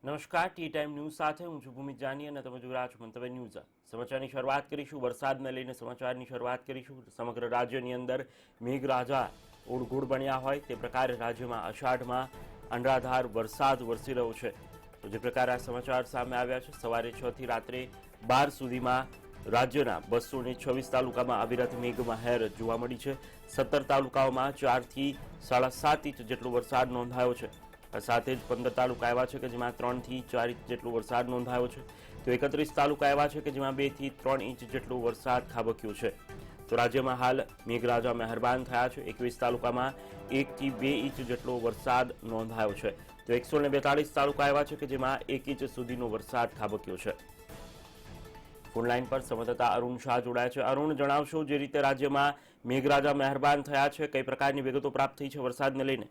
નમસ્કાર T time news સાથે હું છું ભૂમિત જાની અને તમે જોઈ રહ્યા છો મંતવ્ય ન્યૂઝ। સમાચારની શરૂઆત કરીશું વરસાદને લઈને સમાચારની શરૂઆત કરીશું। સમગ્ર રાજ્યની અંદર મેઘરાજા ઓળઘોળ બન્યા હોય તે પ્રકારે રાજ્યમાં અષાઢમાં અનરાધાર વરસાદ વરસી રહ્યો છે। તો જે પ્રકારે આ સમાચાર સામે આવ્યા છે, સવારે 6 થી રાત્રે 12 સુધીમાં રાજ્યના 226 તાલુકામાં અવિરત મેઘમહેર જોવા મળી છે। 17 તાલુકાઓમાં 4 થી 7.5 ઇંચ જેટલો વરસાદ નોંધાયો છે। સાથે જ 15 તાલુકા એવા છે કે જેમાં 3 થી 4 ઇંચ જેટલો વરસાદ નોંધાયો છે, તો 31 તાલુકા એવા છે કે જેમાં 2 થી 3 ઇંચ જેટલો વરસાદ ખાબક્યો છે। તો રાજ્યમાં હાલ મેઘરાજા મહેરબાન થયા છે। 21 તાલુકામાં 1 થી 2 ઇંચ જેટલો વરસાદ નોંધાયો છે, તો 142 તાલુકા એવા છે કે જેમાં 1 ઇંચ સુધીનો વરસાદ ખાબક્યો છે। ફોનલાઈન પર સંવાદદાતા અરુણ શાહ જોડાયા છે। અરુણ, જણાવશો જે રીતે રાજ્યમાં મેઘરાજા મહેરબાન થયા છે, કઈ પ્રકારની વિગતો પ્રાપ્ત થઈ છે વરસાદને લઈને?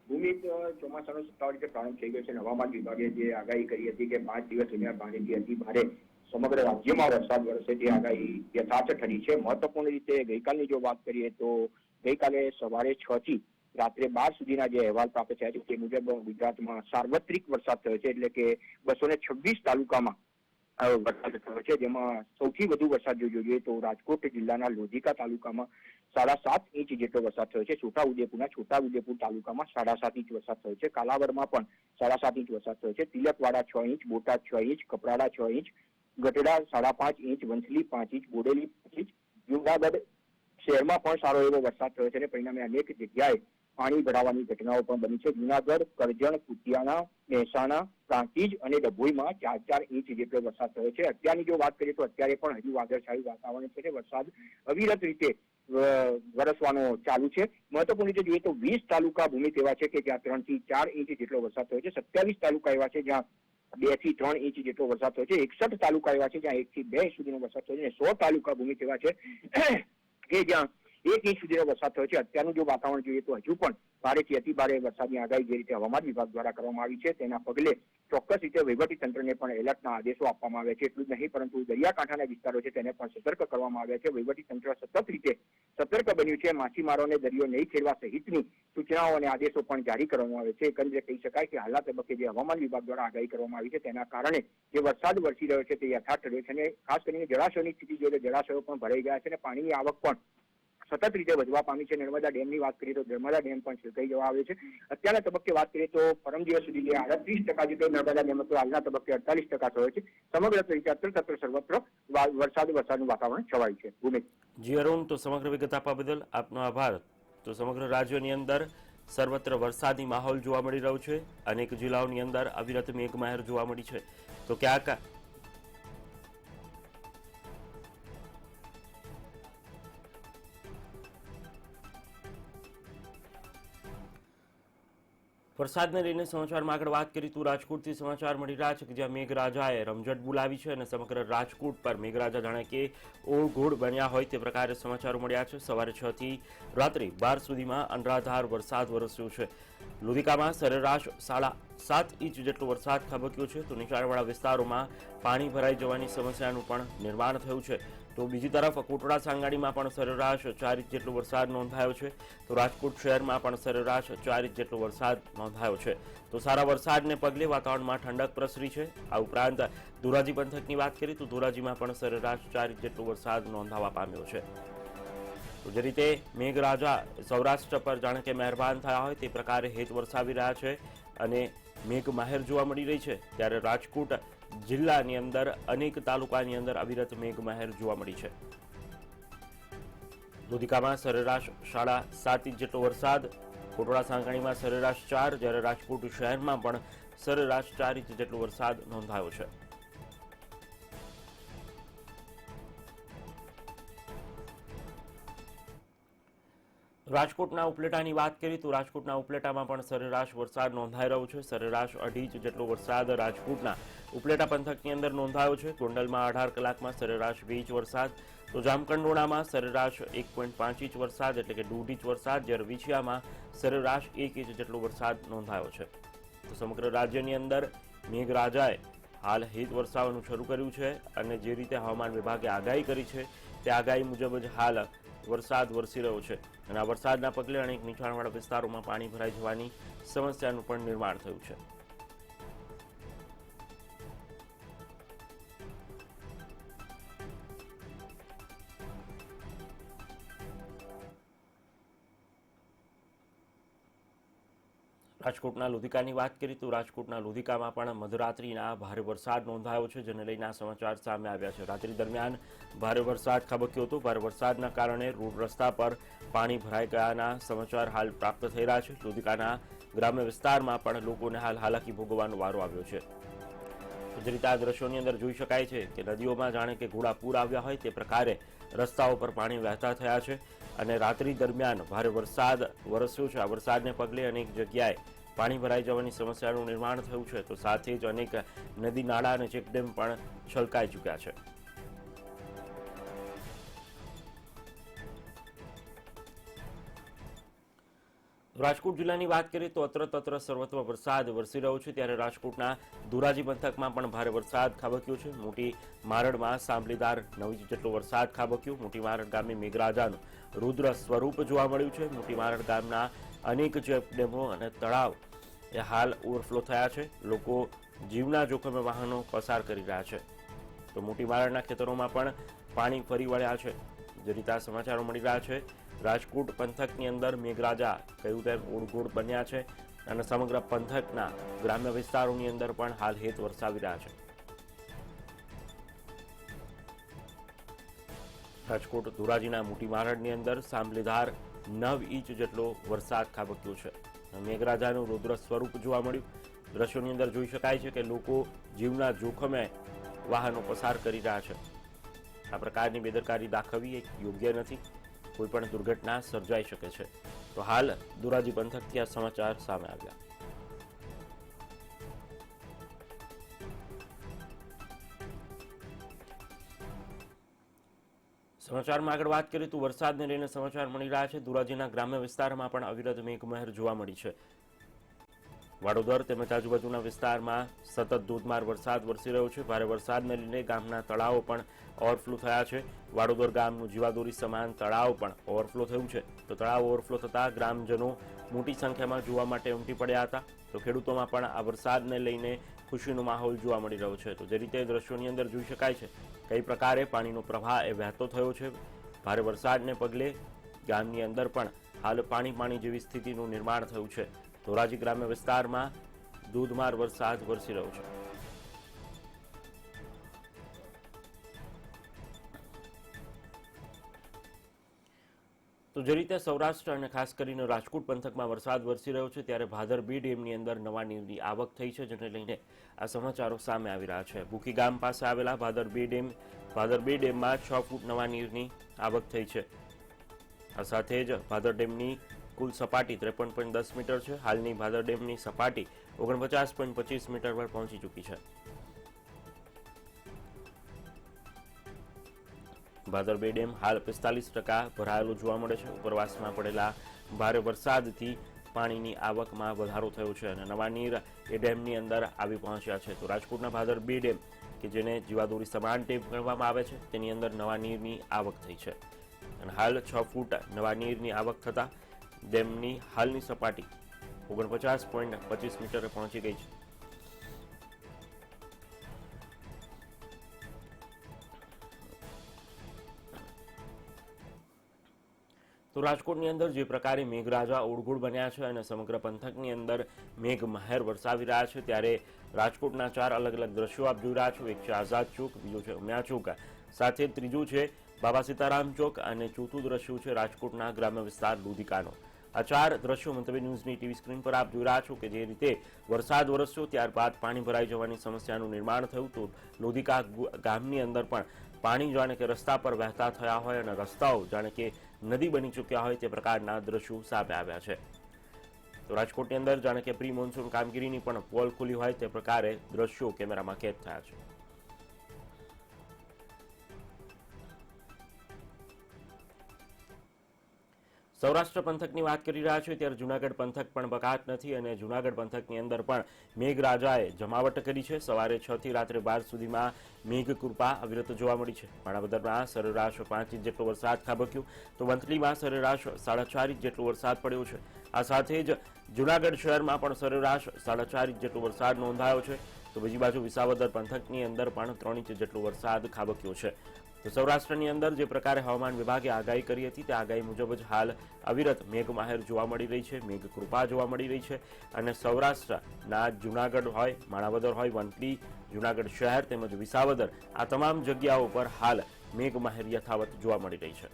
ભૂમિત ચોમાસાનો સત્તાવાર રીતે પ્રારંભ થઈ ગયો છે। હવામાન વિભાગે જે આગાહી કરી હતી કે 5 દિવસ દરમિયાન ભારેથી અતિ ભારે સમગ્ર રાજ્યમાં વરસાદ વરસે તે આગાહી યથાર્થ ઠરી છે। મહત્વપૂર્ણ રીતે ગઈકાલની જો વાત કરીએ તો ગઈકાલે સવારે 6 થી રાત્રે 12 સુધીના જે અહેવાલ પ્રાપ્ત થયા છે તે મુજબ ગુજરાતમાં સાર્વત્રિક વરસાદ થયો છે, એટલે કે 226 તાલુકામાં વરસાદ થયો છે, જેમાં સૌથી વધુ વરસાદ જો જોઈએ તો રાજકોટ જિલ્લાના લોધિકા તાલુકામાં 7.5 ઇંચ જેટલો વરસાદ થયો છે। છોટાઉદેપુર તાલુકામાં 7.5 ઇંચ વરસાદ થયો છે। કાલાવડમાં પણ 7.5 ઇંચ વરસાદ થયો છે। Tilakwada 6 inch, Botad 6 inch, Kaprada 6 inch, Gadhada 5.5 inch, Vanthali 5 inch, Bodeli 5 inch, Junagadh શહેરમાં પણ સારો એવો વરસાદ થયો છે અને પરિણામે અનેક જગ્યાએ પાણી ભરાવાની ઘટનાઓ પણ બની છે। જૂનાગઢ, કરજણ, કુતિયાણા, મહેસાણા, પ્રાંતિજ અને ડભોઈમાં 4-4 ઇંચ જેટલો વરસાદ થયો છે। અત્યારની જો વાત કરીએ તો અત્યારે પણ હજુ વાદળછાયું વાતાવરણ છે, વરસાદ અવિરત રીતે વરસવાનો ચાલુ છે। મહત્વપૂર્ણ રીતે જોઈએ તો 20 તાલુકા ભૂમિત એવા છે કે જ્યાં 3 થી 4 ઇંચ જેટલો વરસાદ થયો છે। 27 તાલુકા એવા છે જ્યાં 2 થી 3 ઇંચ જેટલો વરસાદ થયો છે। 61 તાલુકા એવા છે જ્યાં 1 થી 2 ઇંચ સુધીનો વરસાદ થયો છે અને 100 તાલુકા ભૂમિત એવા છે કે જ્યાં 1 ઇંચ સુધીનો વરસાદ થયો છે। અત્યારનું જો વાતાવરણ જોઈએ તો હજુ પણ ભારેથી અતિ ભારે વરસાદની આગાહી જે રીતે હવામાન વિભાગ દ્વારા કરવામાં આવી છે તેના પગલે ચોક્કસ રીતે વહીવટીતંત્રને પણ એલર્ટના આદેશો આપવામાં આવ્યા છે। એટલું જ નહીં પરંતુ દરિયાકાંઠાના વિસ્તારો છે તેને પણ સતર્ક કરવામાં આવ્યા છે। વહીવટીતંત્ર સતત રીતે સતર્ક બન્યું છે। માછીમારોને દરિયો નહીં ખેડવા સહિતની સૂચનાઓ અને આદેશો પણ જારી કરવામાં આવે છે। એકંદરે કહી શકાય કે હાલના તબક્કે જે હવામાન વિભાગ દ્વારા આગાહી કરવામાં આવી છે તેના કારણે જે વરસાદ વરસી રહ્યો છે તે યથાર્થ રહ્યો છે અને ખાસ કરીને જળાશયોની સ્થિતિ જોઈએ તો જળાશયો પણ ભરાઈ ગયા છે અને પાણીની આવક પણ સતત રીતે વધવા પામી છે। નર્મદા ડેમની વાત કરીએ તો નર્મદા ડેમ પણ છલકાઈ જવા આવ્યો છે। અત્યારના તબક્કે વાત કરીએ તો પરમ દિવસ સુધી જે 38% જેટલો નર્મદા ડેમ હતો હાલના તબક્કે 48% થયો છે। સમગ્ર રીતે અત્ર સર્વત્ર વરસાદનું વાતાવરણ છવાયું છે। ભૂમિ જી અરુણ, તો સમગ્ર વિગત આપવા બદલ આપનો આભાર। તો સમગ્ર રાજ્યની અંદર સર્વત્ર વરસાદી માહોલ જોવા મળી રહ્યો છે। અનેક જિલ્લાઓની અંદર અવિરત મેઘમહેર જોવા મળી છે, તો ક્યાંક વરસાદને લઈને સમાચારમાં આગળ વાત કરી તો રાજકોટથી સમાચાર મળી રહ્યા છે કે જ્યાં મેઘરાજાએ રમઝટ બોલાવી છે અને સમગ્ર રાજકોટ પર મેઘરાજા જાણે કે ઓળઘોળ બન્યા હોય તે પ્રકારે સમાચારો મળ્યા છે। સવારે 6 થી રાત્રે 12 સુધીમાં અનરાધાર વરસાદ વરસ્યો છે। લોધિકામાં સરેરાશ 7.5 ઇંચ જેટલો વરસાદ ખાબક્યો છે, તો નીચાણવાળા વિસ્તારોમાં પાણી ભરાઈ જવાની સમસ્યાનું પણ નિર્માણ થયું છે। તો બીજી તરફ કોટડા સાંગાણીમાં પણ સરેરાશ 4 ઇંચ જેટલો વરસાદ નોંધાયો છે, તો રાજકોટ શહેરમાં પણ સરેરાશ 4 ઇંચ જેટલો વરસાદ નોંધાયો છે। તો સારા વરસાદને પગલે વાતાવરણમાં ઠંડક પ્રસરી છે। આ ઉપરાંત ધોરાજી પંથકની વાત કરીએ તો ધોરાજીમાં પણ સરેરાશ 4 ઇંચ જેટલો વરસાદ નોંધાવા પામ્યો છે। તો જે રીતે મેઘરાજા સૌરાષ્ટ્ર પર જાણે કે મહેરબાન થયા હોય તે પ્રકારે હેત વરસાવી રહ્યા છે અને મેઘમહેર જોવા મળી રહી છે, ત્યારે રાજકોટ જિલ્લાની અંદર અનેક તાલુકાની અંદર અવિરત મેઘમહેર જોવા મળી છે। લોધિકામાં સરેરાશ 7.5 ઇંચ જેટલો વરસાદ, કોટડા સાંગાણીમાં સરેરાશ 4, જ્યારે રાજકોટ શહેરમાં પણ સરેરાશ 4 ઇંચ જેટલો વરસાદ નોંધાયો છે। રાજકોટના ઉપલેટાની વાત કરીએ તો રાજકોટના ઉપલેટામાં પણ સરેરાશ વરસાદ નોંધાઈ રહ્યો છે। સરેરાશ 2.5 ઇંચ જેટલો વરસાદ રાજકોટના ઉપલેટા પંથકની અંદર નોંધાયો છે। ગોંડલમાં 18 કલાકમાં સરેરાશ 2 ઇંચ વરસાદ, તો જામકંડોળામાં સરેરાશ 1.5 ઇંચ વરસાદ એટલે કે 1.5 ઇંચ વરસાદ, જ્યારે વિછિયામાં સરેરાશ 1 ઇંચ જેટલો વરસાદ નોંધાયો છે। તો સમગ્ર રાજ્યની અંદર મેઘરાજાએ હાલ હિત વરસાવવાનું શરૂ કર્યું છે અને જે રીતે હવામાન વિભાગે આગાહી કરી છે તે આગાહી મુજબ જ હાલ વરસાદ વરસી રહ્યો છે અને આ વરસાદના પગલે અનેક નીચાણવાળા વિસ્તારોમાં પાણી ભરાઈ જવાની સમસ્યાનું પણ નિર્માણ થયું છે। રાજકોટના લુધિકાની વાત કરીએ તો રાજકોટના લુધિકામાં પણ મધરાત્રિના ભારે વરસાદ નોંધાયો છે, જેને લઈને આ સમાચાર સામે આવ્યા છે. રાત્રિ દરમિયાન ભારે વરસાદ ખાબક્યો હતો. ભારે વરસાદના કારણે રોડ રસ્તા પર પાણી ભરાઈ ગયાના સમાચાર હાલ પ્રાપ્ત થઈ રહ્યા છે. લુધિકાના ગ્રામ્ય વિસ્તારમાં પણ લોકોને હાલ હાલાકી ભોગવવાનો વારો આવ્યો છે. જે રીતે આ દ્રશ્યોની અંદર જોઈ શકાય છે કે નદીઓમાં જાણે કે ઘોડાપૂર આવ્યા હોય તે પ્રકારે રસ્તાઓ પર પાણી વહેતા થયા છે અને રાત્રિ દરમિયાન ભારે વરસાદ વરસ્યો છે. આ વરસાદને પગલે અનેક જગ્યાએ પાણી ભરાઈ જવાની સમસ્યાનું નિર્માણ થયું છે, તો સાથે જ અનેક નદી નાળા અને ચેકડેમ પણ છલકાઈ ચૂક્યા છે. રાજકોટ જિલ્લાની વાત કરીએ તો અત્ર તત્ર સર્વત્ર વરસાદ વરસી રહ્યો છે. ત્યારે રાજકોટના ધોરાજી પંથકમાં પણ ભારે વરસાદ ખાબક્યો છે. મોટી મારડમાં સાંભળીદાર 9 ઇંચ જેટલો વરસાદ ખાબક્યો. મોટી મારડ ગામે મેઘરાજાનું રુદ્ર સ્વરૂપ જોવા મળ્યું છે. મોટી મારડ ગામના અનેક ચેકડેમો અને તળાવ એ હાલ ઓવરફ્લો થયા છે. લોકો જીવના જોખમે વાહનો પસાર કરી રહ્યા છે. તો મોટી મારડના ખેતરોમાં પણ પાણી ફરી વળ્યા છે. જે રીતે આ સમાચારો મળી રહ્યા છે, રાજકોટ પંથકની અંદર મેઘરાજા કહ્યું તેમ ઓળઘોળ બન્યા છે અને સમગ્ર પંથકના ગ્રામ્ય વિસ્તારોની અંદર પણ હાલ હેત વરસાવી રહ્યા છે. રાજકોટ ધોરાજીના મોટી મારડની અંદર સાંભલીધાર 9 ઇંચ જેટલો વરસાદ ખાબક્યો છે. મેઘરાજાનું રુદ્ર સ્વરૂપ જોવા મળ્યું. દ્રશ્યોની અંદર જોઈ શકાય છે કે લોકો જીવના જોખમે વાહનો પસાર કરી રહ્યા છે. આ પ્રકારની બેદરકારી દાખવવી એ યોગ્ય નથી. કોઈ પણ દુર્ઘટના સર્જાઈ શકે છે. તો હાલ ધોરાજી પંથકથી આ સમાચાર સામે આવ્યા. સમાચારમાં આગળ વાત કરીએ તો વરસાદને લઈને સમાચાર મળી રહ્યા છે. ધોરાજીના ગ્રામ્ય વિસ્તારમાં પણ અવિરત મેઘમહેર જોવા મળી છે. વાડોદર તેમજ આજુબાજુના વિસ્તારમાં સતત ધોધમાર વરસાદ વરસી રહ્યો છે. ભારે વરસાદને લઈને ગામના તળાવો પણ ઓવરફ્લો થયા છે. વાડોદર ગામનું જીવાદોરી સમાન તળાવ પણ ઓવરફ્લો થયું છે. તો તળાવ ઓવરફ્લો થતાં ગ્રામજનો મોટી સંખ્યામાં જોવા માટે ઉમટી પડ્યા હતા. તો ખેડૂતોમાં પણ આ વરસાદને લઈને ખુશીનો માહોલ જોવા મળી રહ્યો છે. તો જે રીતે દ્રશ્યોની અંદર જોઈ શકાય છે કઈ પ્રકારે પાણીનો પ્રવાહ એ વહેતો થયો છે. ભારે વરસાદને પગલે ગામની અંદર પણ હાલ પાણી જેવી સ્થિતિનું નિર્માણ થયું છે. ધોરાજી ગ્રામ્ય વિસ્તારમાં ધોધમાર વરસાદ વરસી રહ્યો છે. તો જે રીતે સૌરાષ્ટ્ર અને ખાસ કરીને રાજકોટ પંથકમાં વરસાદ વરસી રહ્યો છે, ત્યારે ભાદર B ડેમની અંદર નવા નીરની આવક થઈ છે, જેને લઈને આ સમાચારો સામે આવી રહ્યા છે. ભૂકી ગામ પાસે આવેલા ભાદર B ડેમમાં 6 ફૂટ નવા નીરની આવક થઈ છે. આ સાથે જ ભાદર ડેમની કુલ સપાટી 53.10 મીટર છે. હાલની ભાદર ડેમની સપાટી 49.25 મીટર પર પહોંચી ચૂકી છે. ભાદર B ડેમ હાલ 45% ભરાયેલો જોવા મળે છે. ઉપરવાસમાં પડેલા ભારે વરસાદથી પાણીની આવકમાં વધારો થયો છે અને નવા નીર એ ડેમની અંદર આવી પહોંચ્યા છે. તો રાજકોટના ભાદર B ડેમ કે જેને જીવાદોરી સમાન ડેમ ગણવામાં આવે છે, તેની અંદર નવા નીરની આવક થઈ છે અને હાલ 6 ફૂટ નવા નીરની આવક થતાં ડેમની હાલની સપાટી 49.25 મીટરે પહોંચી ગઈ છે. તો રાજકોટની અંદર જે પ્રકારે મેઘરાજા ઓળઘોળ બન્યા છે અને સમગ્ર પંથકની અંદર મેઘમહેર વરસાવી રહ્યા છે, ત્યારે રાજકોટના 4 અલગ અલગ દ્રશ્યો આપ જોઈ રહ્યા છો. એક છે આઝાદ ચોક, બીજો છે ઉમિયા ચોક, સાથે ત્રીજું છે બાબા સીતારામ ચોક અને ચોથું દ્રશ્ય છે રાજકોટના ગ્રામ્ય વિસ્તાર લુધિકાનો. આ 4 દ્રશ્યો મંતવ્ય ન્યૂઝની ટીવી સ્ક્રીન પર આપ જોઈ રહ્યા છો કે જે રીતે વરસાદ વરસ્યો ત્યારબાદ પાણી ભરાઈ જવાની સમસ્યાનું નિર્માણ થયું. તો લુધિકા ગામની અંદર પણ પાણી જાણે કે રસ્તા પર વહેતા થયા હોય અને રસ્તાઓ જાણે કે નદી બની ચૂક્યા હોય તે પ્રકારના દ્રશ્યો સામે આવ્યા છે. તો રાજકોટની અંદર જાણે કે પ્રી મોન્સૂન કામગીરીની પણ પોલ ખુલી હોય તે પ્રકારે દ્રશ્યો કેમેરામાં કેદ થયા છે. સૌરાષ્ટ્ર પંથકની વાત કરી રહ્યા છીએ ત્યારે જૂનાગઢ પંથક પણ બકાત નથી અને જૂનાગઢ પંથકની અંદર પણ મેઘરાજાએ જમાવટ કરી છે. સવારે 6 થી રાત્રે 12 સુધીમાં મેઘ કૃપા અવિરત જોવા મળી છે. માણાવદરમાં સરેરાશ 5 ઇંચ જેટલો વરસાદ ખાબક્યો, તો વંથલીમાં સરેરાશ 4.5 ઇંચ જેટલો વરસાદ પડ્યો છે. આ સાથે જ જૂનાગઢ શહેરમાં પણ સરેરાશ 4.5 ઇંચ જેટલો વરસાદ નોંધાયો છે. તો બીજી બાજુ વિસાવદર પંથકની અંદર પણ 3 ઇંચ જેટલો વરસાદ ખાબક્યો છે. તો સૌરાષ્ટ્રની અંદર જે પ્રકારે હવામાન વિભાગે આગાહી કરી હતી તે આગાહી મુજબ જ હાલ અવિરત મેઘમહેર જોવા મળી રહી છે, મેઘ કૃપા જોવા મળી રહી છે અને સૌરાષ્ટ્રના જૂનાગઢ હોય, માણાવદર હોય, વંથલી, જૂનાગઢ શહેર તેમજ વિસાવદર આ તમામ જગ્યાઓ પર હાલ મેઘમહેર યથાવત જોવા મળી રહી છે.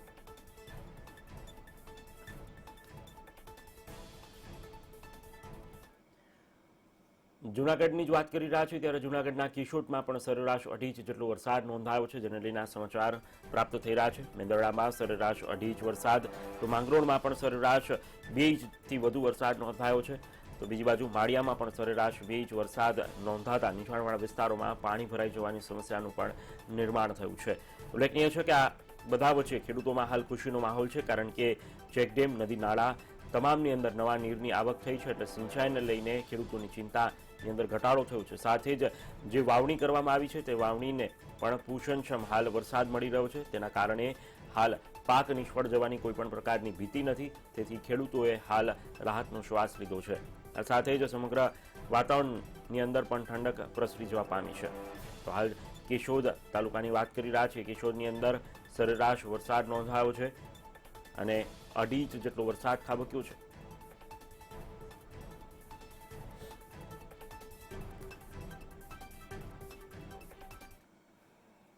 જૂનાગઢની જ વાત કરી રહ્યા છીએ ત્યારે જૂનાગઢના કિશોટમાં પણ સરેરાશ 2.5 ઇંચ જેટલો વરસાદ નોંધાયો છે, જેને લઈને સમાચાર પ્રાપ્ત થઈ રહ્યા છે. મેંદરડામાં સરેરાશ 2.5 ઇંચ વરસાદ, તો માંગરોળમાં પણ સરેરાશ 2 ઇંચથી વધુ વરસાદ નોંધાયો છે. તો બીજી બાજુ માળિયામાં પણ સરેરાશ 2 ઇંચ વરસાદ નોંધાતા નીચાણવાળા વિસ્તારોમાં પાણી ભરાઈ જવાની સમસ્યાનું પણ નિર્માણ થયું છે. ઉલ્લેખનીય છે કે આ બધા વચ્ચે ખેડૂતોમાં હાલ ખુશીનો માહોલ છે, કારણ કે ચેકડેમ, નદી નાળા તમામની અંદર નવા નીરની આવક થઈ છે, એટલે સિંચાઈને લઈને ખેડૂતોની ચિંતાની અંદર ઘટાડો થયો છે. સાથે જ જે વાવણી કરવામાં આવી છે તે વાવણીને પણ પૂષણક્ષમ હાલ વરસાદ મળી રહ્યો છે, તેના કારણે હાલ પાક નિષ્ફળ જવાની કોઈ પણ પ્રકારની ભીતિ નથી, તેથી ખેડૂતોએ હાલ રાહતનો શ્વાસ લીધો છે. આ સાથે જ સમગ્ર વાતાવરણની અંદર પણ ઠંડક પ્રસરી જવા પામી છે. તો હાલ કેશોદ તાલુકાની વાત કરી રહ્યા છીએ. કેશોદની અંદર સરેરાશ વરસાદ નોંધાયો છે અને 2.5 ઇંચ જેટલો વરસાદ ખાબક્યો છે.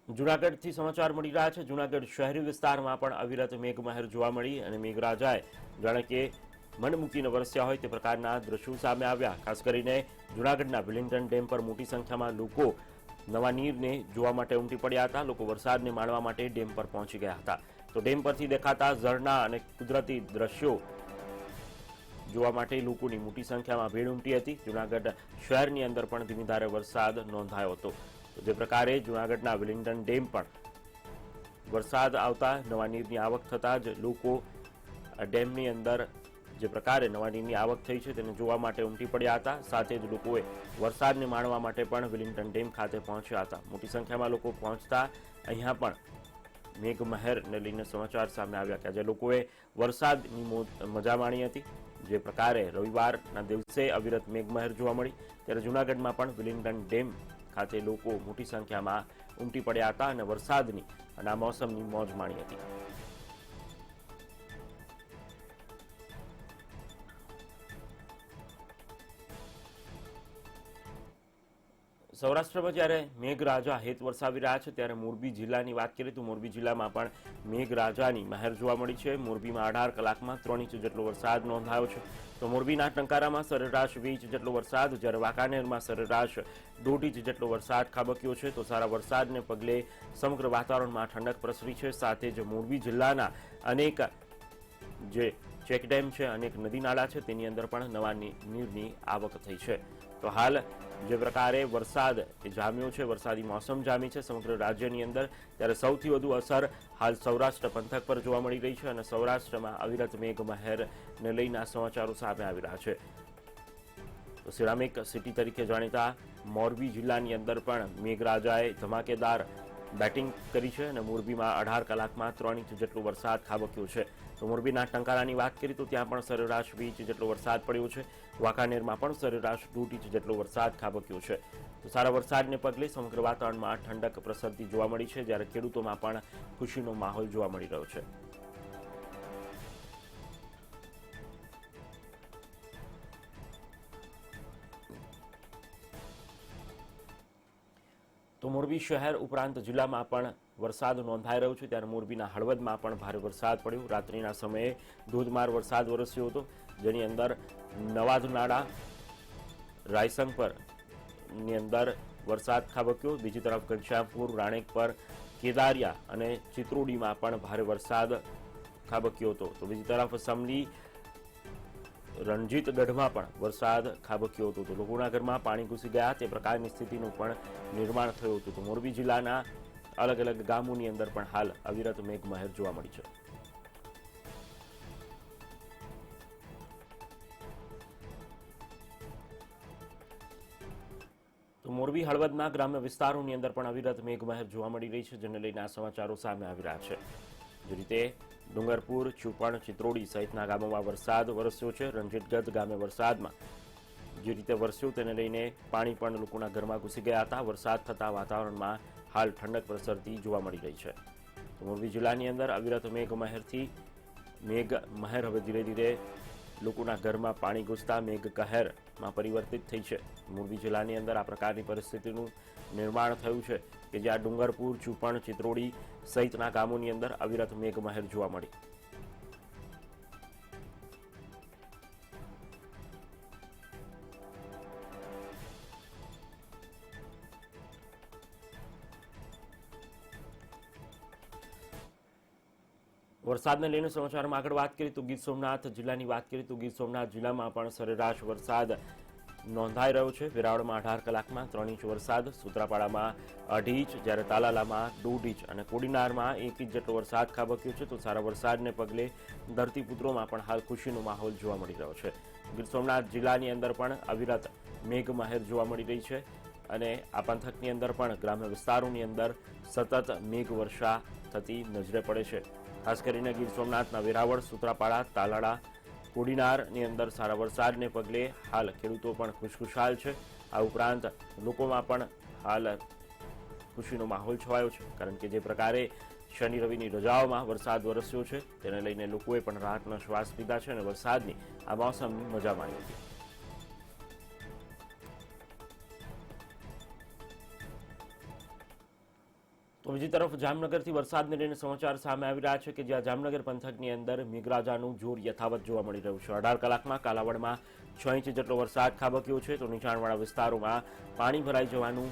જૂનાગઢથી સમાચાર મળી રહ્યા છે. જૂનાગઢ શહેરી વિસ્તારમાં પણ અવિરત મેઘમહેર જોવા મળી અને મેઘરાજાએ જાણે કે મન મૂકીને વરસ્યા હોય તે પ્રકારના દ્રશ્યો સામે આવ્યા. ખાસ કરીને જૂનાગઢના વિલિંગ્ટન ડેમ પર મોટી સંખ્યામાં લોકો નવા નીરને જોવા માટે ઉમટી પડ્યા હતા. લોકો વરસાદને માણવા માટે ડેમ પર પહોંચી ગયા હતા. તો ડેમ પરથી દેખાતા ઝરણા અને કુદરતી દ્રશ્યો જોવા માટે લોકોની મોટી સંખ્યામાં ભીડ ઉમટી હતી. જૂનાગઢ શહેરની અંદર પણ ધીમી ધારે વરસાદ નોંધાયો હતો. જે પ્રકારે જૂનાગઢના વિલિંગ્ટન ડેમ પણ વરસાદ આવતા નવા નીરની આવક થતાં જ લોકો ડેમની અંદર જે પ્રકારે નવા નીરની આવક થઈ છે તેને જોવા માટે ઉમટી પડ્યા હતા. સાથે જ લોકોએ વરસાદને માણવા માટે પણ વિલિંગ્ટન ડેમ ખાતે પહોંચ્યા હતા. મોટી સંખ્યામાં લોકો પહોંચતા અહીંયા પણ મેઘમહેરને લઈને સમાચાર સામે આવ્યા કે આજે લોકોએ વરસાદની મજા માણી હતી. જે પ્રકારે રવિવારના દિવસે અવિરત મેઘમહેર જોવા મળી, ત્યારે જૂનાગઢમાં પણ વિલિંગ્ટન ડેમ ખાતે લોકો મોટી સંખ્યામાં ઉમટી પડ્યા હતા અને વરસાદની અને આ મોસમની મોજ માણી હતી. સૌરાષ્ટ્રમાં જ્યારે મેઘરાજા હેત વરસાવી રહ્યા છે ત્યારે મોરબી જિલ્લાની વાત કરીએ તો મોરબી જિલ્લામાં પણ મેઘરાજાની મહેર જોવા મળી છે. મોરબીમાં 18 કલાકમાં 3 ઇંચ જેટલો વરસાદ નોંધાયો છે. તો મોરબીના ટંકારામાં સરેરાશ 2 ઇંચ જેટલો વરસાદ, જ્યારે વાંકાનેરમાં સરેરાશ 1.5 ઇંચ જેટલો વરસાદ ખાબક્યો છે. તો સારા વરસાદને પગલે સમગ્ર વાતાવરણમાં ઠંડક પ્રસરી છે. સાથે જ મોરબી જિલ્લાના અનેક જે ચેકડેમ છે, અનેક નદી નાળા છે, તેની અંદર પણ નવા નીરની આવક થઈ છે. તો હાલ જે પ્રકારે વરસાદ જામ્યો છે, વરસાદી મોસમ જામી છે સમગ્ર રાજ્યની અંદર, ત્યારે સૌથી વધુ અસર હાલ સૌરાષ્ટ્ર પંથક પર જોવા મળી રહી છે અને સૌરાષ્ટ્રમાં અવિરત મેઘમહેરને લઈને આ સમાચારો સામે આવી રહ્યા છે. તો સિરામિક સિટી તરીકે જાણીતા મોરબી જિલ્લાની અંદર પણ મેઘરાજાએ ધમાકેદાર બેટિંગ કરી છે અને મોરબીમાં 18 કલાકમાં 3 ઇંચ જેટલો વરસાદ ખાબક્યો છે. તો મોરબીના ટંકારાની વાત કરીએ તો ત્યાં પણ સરેરાશ 2 ઇંચ જેટલો વરસાદ પડ્યો છે. વાંકાનેરમાં પણ સરેરાશ 1.5 ઇંચ જેટલો વરસાદ ખાબક્યો છે. તો સારા વરસાદને પગલે સમગ્ર વાતાવરણમાં ઠંડક પ્રસરતી જોવા મળી છે, જ્યારે ખેડૂતોમાં પણ ખુશીનો માહોલ જોવા મળી રહ્યો છે. તો મોરબી શહેર ઉપરાંત જિલ્લામાં પણ વરસાદ નોંધાઈ રહ્યો છે. ત્યારે મોરબીના હળવદમાં પણ ભારે વરસાદ પડ્યો. રાત્રિના સમયે ધોધમાર વરસાદ વરસ્યો હતો, જેની અંદર નવાદ નાળા, રાયસંગપરની અંદર વરસાદ ખાબક્યો. બીજી તરફ ઘનશ્યામપુર, રાણેકપર, કેદારિયા અને ચિત્રોડીમાં પણ ભારે વરસાદ ખાબક્યો હતો. તો બીજી તરફ સમલી, રણજીતગઢમાં પણ વરસાદ ખાબક્યો હતો. તો લોકોના ઘરમાં પાણી ઘૂસી ગયા તે પ્રકારની સ્થિતિનું પણ નિર્માણ થયું હતું. તો મોરબી જિલ્લાના અલગ અલગ ગામોની અંદર પણ હાલ અવિરત મેઘમહેર જોવા મળી છે. તો મોરબી હળવદના ગ્રામ્ય વિસ્તારોની અંદર પણ અવિરત મેઘમહેર જોવા મળી રહી છે, જેને લઈને આ સમાચારો સામે આવી રહ્યા છે. જે રીતે ડુંગરપુર, ચુપણ, ચિત્રોડી સહિતના ગામોમાં વરસાદ વરસ્યો છે. રણજીતગઢ ગામે વરસાદમાં જે રીતે વરસ્યો તેને લઈને પાણી પણ લોકોના ઘરમાં ઘૂસી ગયા હતા. વરસાદ થતા વાતાવરણમાં હાલ ઠંડક પ્રસરતી જોવા મળી રહી છે. તો મોરબી જિલ્લાની અંદર અવિરત મેઘમહેર હવે ધીરે ધીરે લોકોના ઘરમાં પાણી ઘૂસતા મેઘ કહેરમાં પરિવર્તિત થઈ છે. મોરબી જિલ્લાની અંદર આ પ્રકારની પરિસ્થિતિનું નિર્માણ થયું છે કે જ્યાં ડુંગરપુર, ચુપણ, ચિત્રોડી સહિતના ગામોની અંદર અવિરત મેઘમહેર જોવા મળી. વરસાદને લઈને સમાચારમાં આગળ વાત કરીએ તો ગીર સોમનાથ જિલ્લાની વાત કરીએ તો ગીર સોમનાથ જિલ્લામાં પણ સરેરાશ વરસાદ નોંધાઈ રહ્યો છે. વેરાવળમાં 18 કલાકમાં 3 ઇંચ વરસાદ, સૂત્રાપાડામાં 2.5 ઇંચ, જ્યારે તાલાલામાં 1.5 ઇંચ અને કોડીનારમાં 1 ઇંચ જેટલો વરસાદ ખાબક્યો છે. તો સારા વરસાદને પગલે ધરતીપુત્રોમાં પણ હાલ ખુશીનો માહોલ જોવા મળી રહ્યો છે. ગીર સોમનાથ જિલ્લાની અંદર પણ અવિરત મેઘમહેર જોવા મળી રહી છે અને આ પંથકની અંદર પણ ગ્રામ્ય વિસ્તારોની અંદર સતત મેઘવર્ષા થતી નજરે પડે છે. ખાસ કરીને ગીર સોમનાથના વેરાવળ, સૂત્રાપાડા, તાલાળા, કોડીનારની અંદર સારા વરસાદને પગલે હાલ ખેડૂતો પણ ખુશખુશાલ છે. આ ઉપરાંત લોકોમાં પણ હાલ ખુશીનો માહોલ છવાયો છે, કારણ કે જે પ્રકારે શનિ રવિની રજાઓમાં વરસાદ વરસ્યો છે તેને લઈને લોકોએ પણ રાહતનો શ્વાસ લીધા છે અને વરસાદની આ મોસમની મજા માણી હતી. તો બીજી તરફ જામનગરથી વરસાદને લઈને સમાચાર સામે આવી રહ્યા છે કે જ્યાં જામનગર પંથકની અંદર મેઘરાજાનું જોર યથાવત જોવા મળી રહ્યું છે. 18 કલાકમાં કાલાવડમાં 6 ઇંચ જેટલો વરસાદ ખાબક્યો છે. તો નીચાણવાળા વિસ્તારોમાં પાણી ભરાઈ જવાનું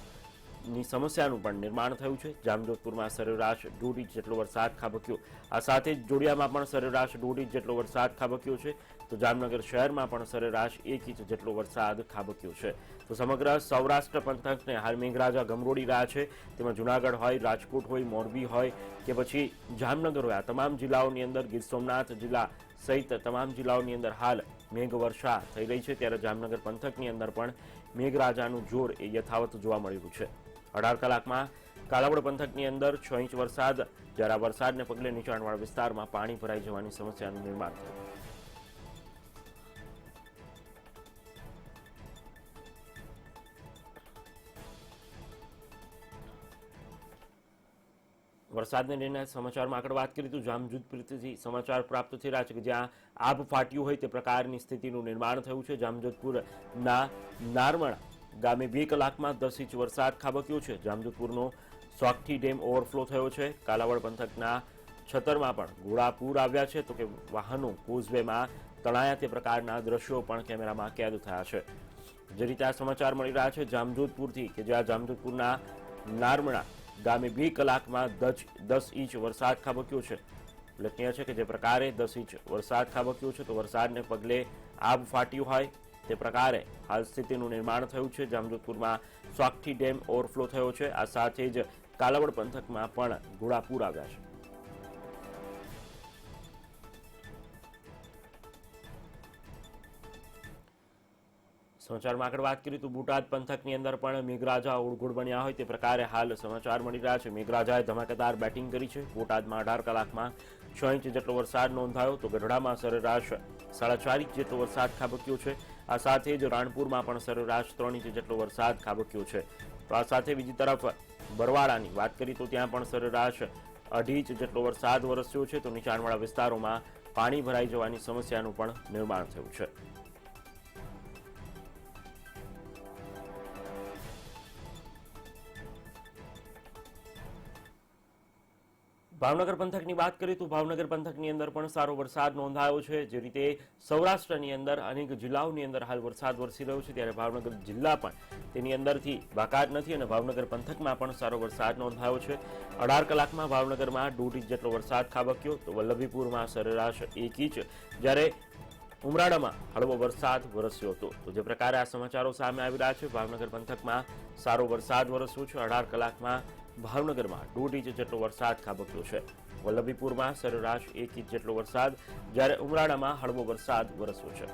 સમસ્યાનું પણ નિર્માણ થયું છે. જામજોધપુરમાં સરેરાશ 1.5 ઇંચ જેટલો વરસાદ ખાબક્યો. આ સાથે જ જોડિયામાં પણ સરેરાશ 1.5 ઇંચ જેટલો વરસાદ ખાબક્યો છે. તો જામનગર શહેરમાં પણ સરેરાશ 1 ઇંચ જેટલો વરસાદ ખાબક્યો છે. તો સમગ્ર સૌરાષ્ટ્ર પંથકને હાલ મેઘરાજા ગમરોડી રહ્યા છે. તેમાં જૂનાગઢ હોય, રાજકોટ હોય, મોરબી હોય કે પછી જામનગર હોય, આ તમામ જિલ્લાઓની અંદર, ગીર સોમનાથ જિલ્લા સહિત તમામ જિલ્લાઓની અંદર હાલ મેઘવર્ષા થઈ રહી છે. ત્યારે જામનગર પંથકની અંદર પણ મેઘરાજાનું જોર એ યથાવત જોવા મળી રહ્યું છે. 18 કલાકમાં કાલાવડ પંથકની અંદર 6 ઇંચ વરસાદ, જ્યારે આ વરસાદને પગલે નીચાણવાળા વિસ્તારમાં પાણી ભરાઈ જવાની સમસ્યાનું નિર્માણ થયું. વરસાદને લઈને સમાચારમાં આગળ વાત કરીએ તો જામજોધપુરથી સમાચાર પ્રાપ્ત થઈ રહ્યા છે કે જ્યાં આબ ફાટ્યું હોય તે પ્રકારની સ્થિતિનું નિર્માણ થયું છે. જામજોધપુરના નારમણ ગામે 2 કલાકમાં 10 ઇંચ વરસાદ ખાબક્યો છે. જામજોધપુરનો સોગઠી ડેમ ઓવરફ્લો થયો છે. કાલાવડ પંથકના છતરમાં પણ ઘોડાપૂર આવ્યા છે. તો કે વાહનો કોઝવેમાં તણાયા તે પ્રકારના દ્રશ્યો પણ કેમેરામાં કેદ થયા છે. જે રીતે આ સમાચાર મળી રહ્યા છે જામજોધપુરથી કે જ્યાં જામજોધપુરના નારમણા ગામે 2 કલાકમાં 10 ઇંચ વરસાદ ખાબક્યો છે. ઉલ્લેખનીય છે કે જે પ્રકારે 10 ઇંચ વરસાદ ખાબક્યો છે તો વરસાદને પગલે આબ ફાટ્યું હોય તે પ્રકારે હાલ સ્થિતિનું નિર્માણ થયું છે. જામજોધપુરમાં સોગઠી ડેમ ઓવરફ્લો થયો છે. આ સાથે જ કાલાવડ પંથકમાં પણ ઘોડાપૂર આવ્યા છે. સમાચારમાં આગળ વાત કરીએ તો બોટાદ પંથકની અંદર પણ મેઘરાજા ઓળઘોળ બન્યા હોય તે પ્રકારે હાલ સમાચાર મળી રહ્યા છે. મેઘરાજાએ ધમાકેદાર બેટિંગ કરી છે. બોટાદમાં 18 કલાકમાં 6 ઇંચ જેટલો વરસાદ નોંધાયો. તો ગઢડામાં સરેરાશ 4.5 ઇંચ જેટલો વરસાદ ખાબક્યો છે. આ સાથે જ રાણપુરમાં પણ સરેરાશ 3 ઇંચ જેટલો વરસાદ ખાબક્યો છે. તો આ સાથે બીજી તરફ બરવાડાની વાત કરીએ તો ત્યાં પણ સરેરાશ 2.5 ઇંચ જેટલો વરસાદ વરસ્યો છે. તો નીચાણવાળા વિસ્તારોમાં પાણી ભરાઈ જવાની સમસ્યાનું પણ નિર્માણ થયું છે. ભાવનગર પંથકની વાત કરીએ તો ભાવનગર પંથકની અંદર પણ સારો વરસાદ નોંધાયો છે. જે રીતે સૌરાષ્ટ્રની અંદર અનેક જિલ્લાઓની અંદર હાલ વરસાદ વરસી રહ્યો છે, ત્યારે ભાવનગર જિલ્લા પણ તેની અંદરથી બાકાત નથી અને ભાવનગર પંથકમાં પણ સારો વરસાદ નોંધાયો છે. 18 કલાકમાં ભાવનગરમાં 1.5 ઇંચ જેટલો વરસાદ ખાબક્યો. તો વલ્લભીપુરમાં સરેરાશ 1 ઇંચ, જ્યારે ઉમરાળામાં હળવો વરસાદ વરસ્યો હતો. તો જે પ્રકારે આ સમાચારો સામે આવી રહ્યા છે, ભાવનગર પંથકમાં સારો વરસાદ વરસ્યો છે. 18 કલાકમાં ભાવનગરમાં 1.5 ઇંચ જેટલો વરસાદ ખાબક્યો છે. વલ્લભીપુરમાં સરેરાશ 1 ઇંચ જેટલો વરસાદ, જ્યારે ઉમરાળામાં હળવો વરસાદ વરસ્યો છે.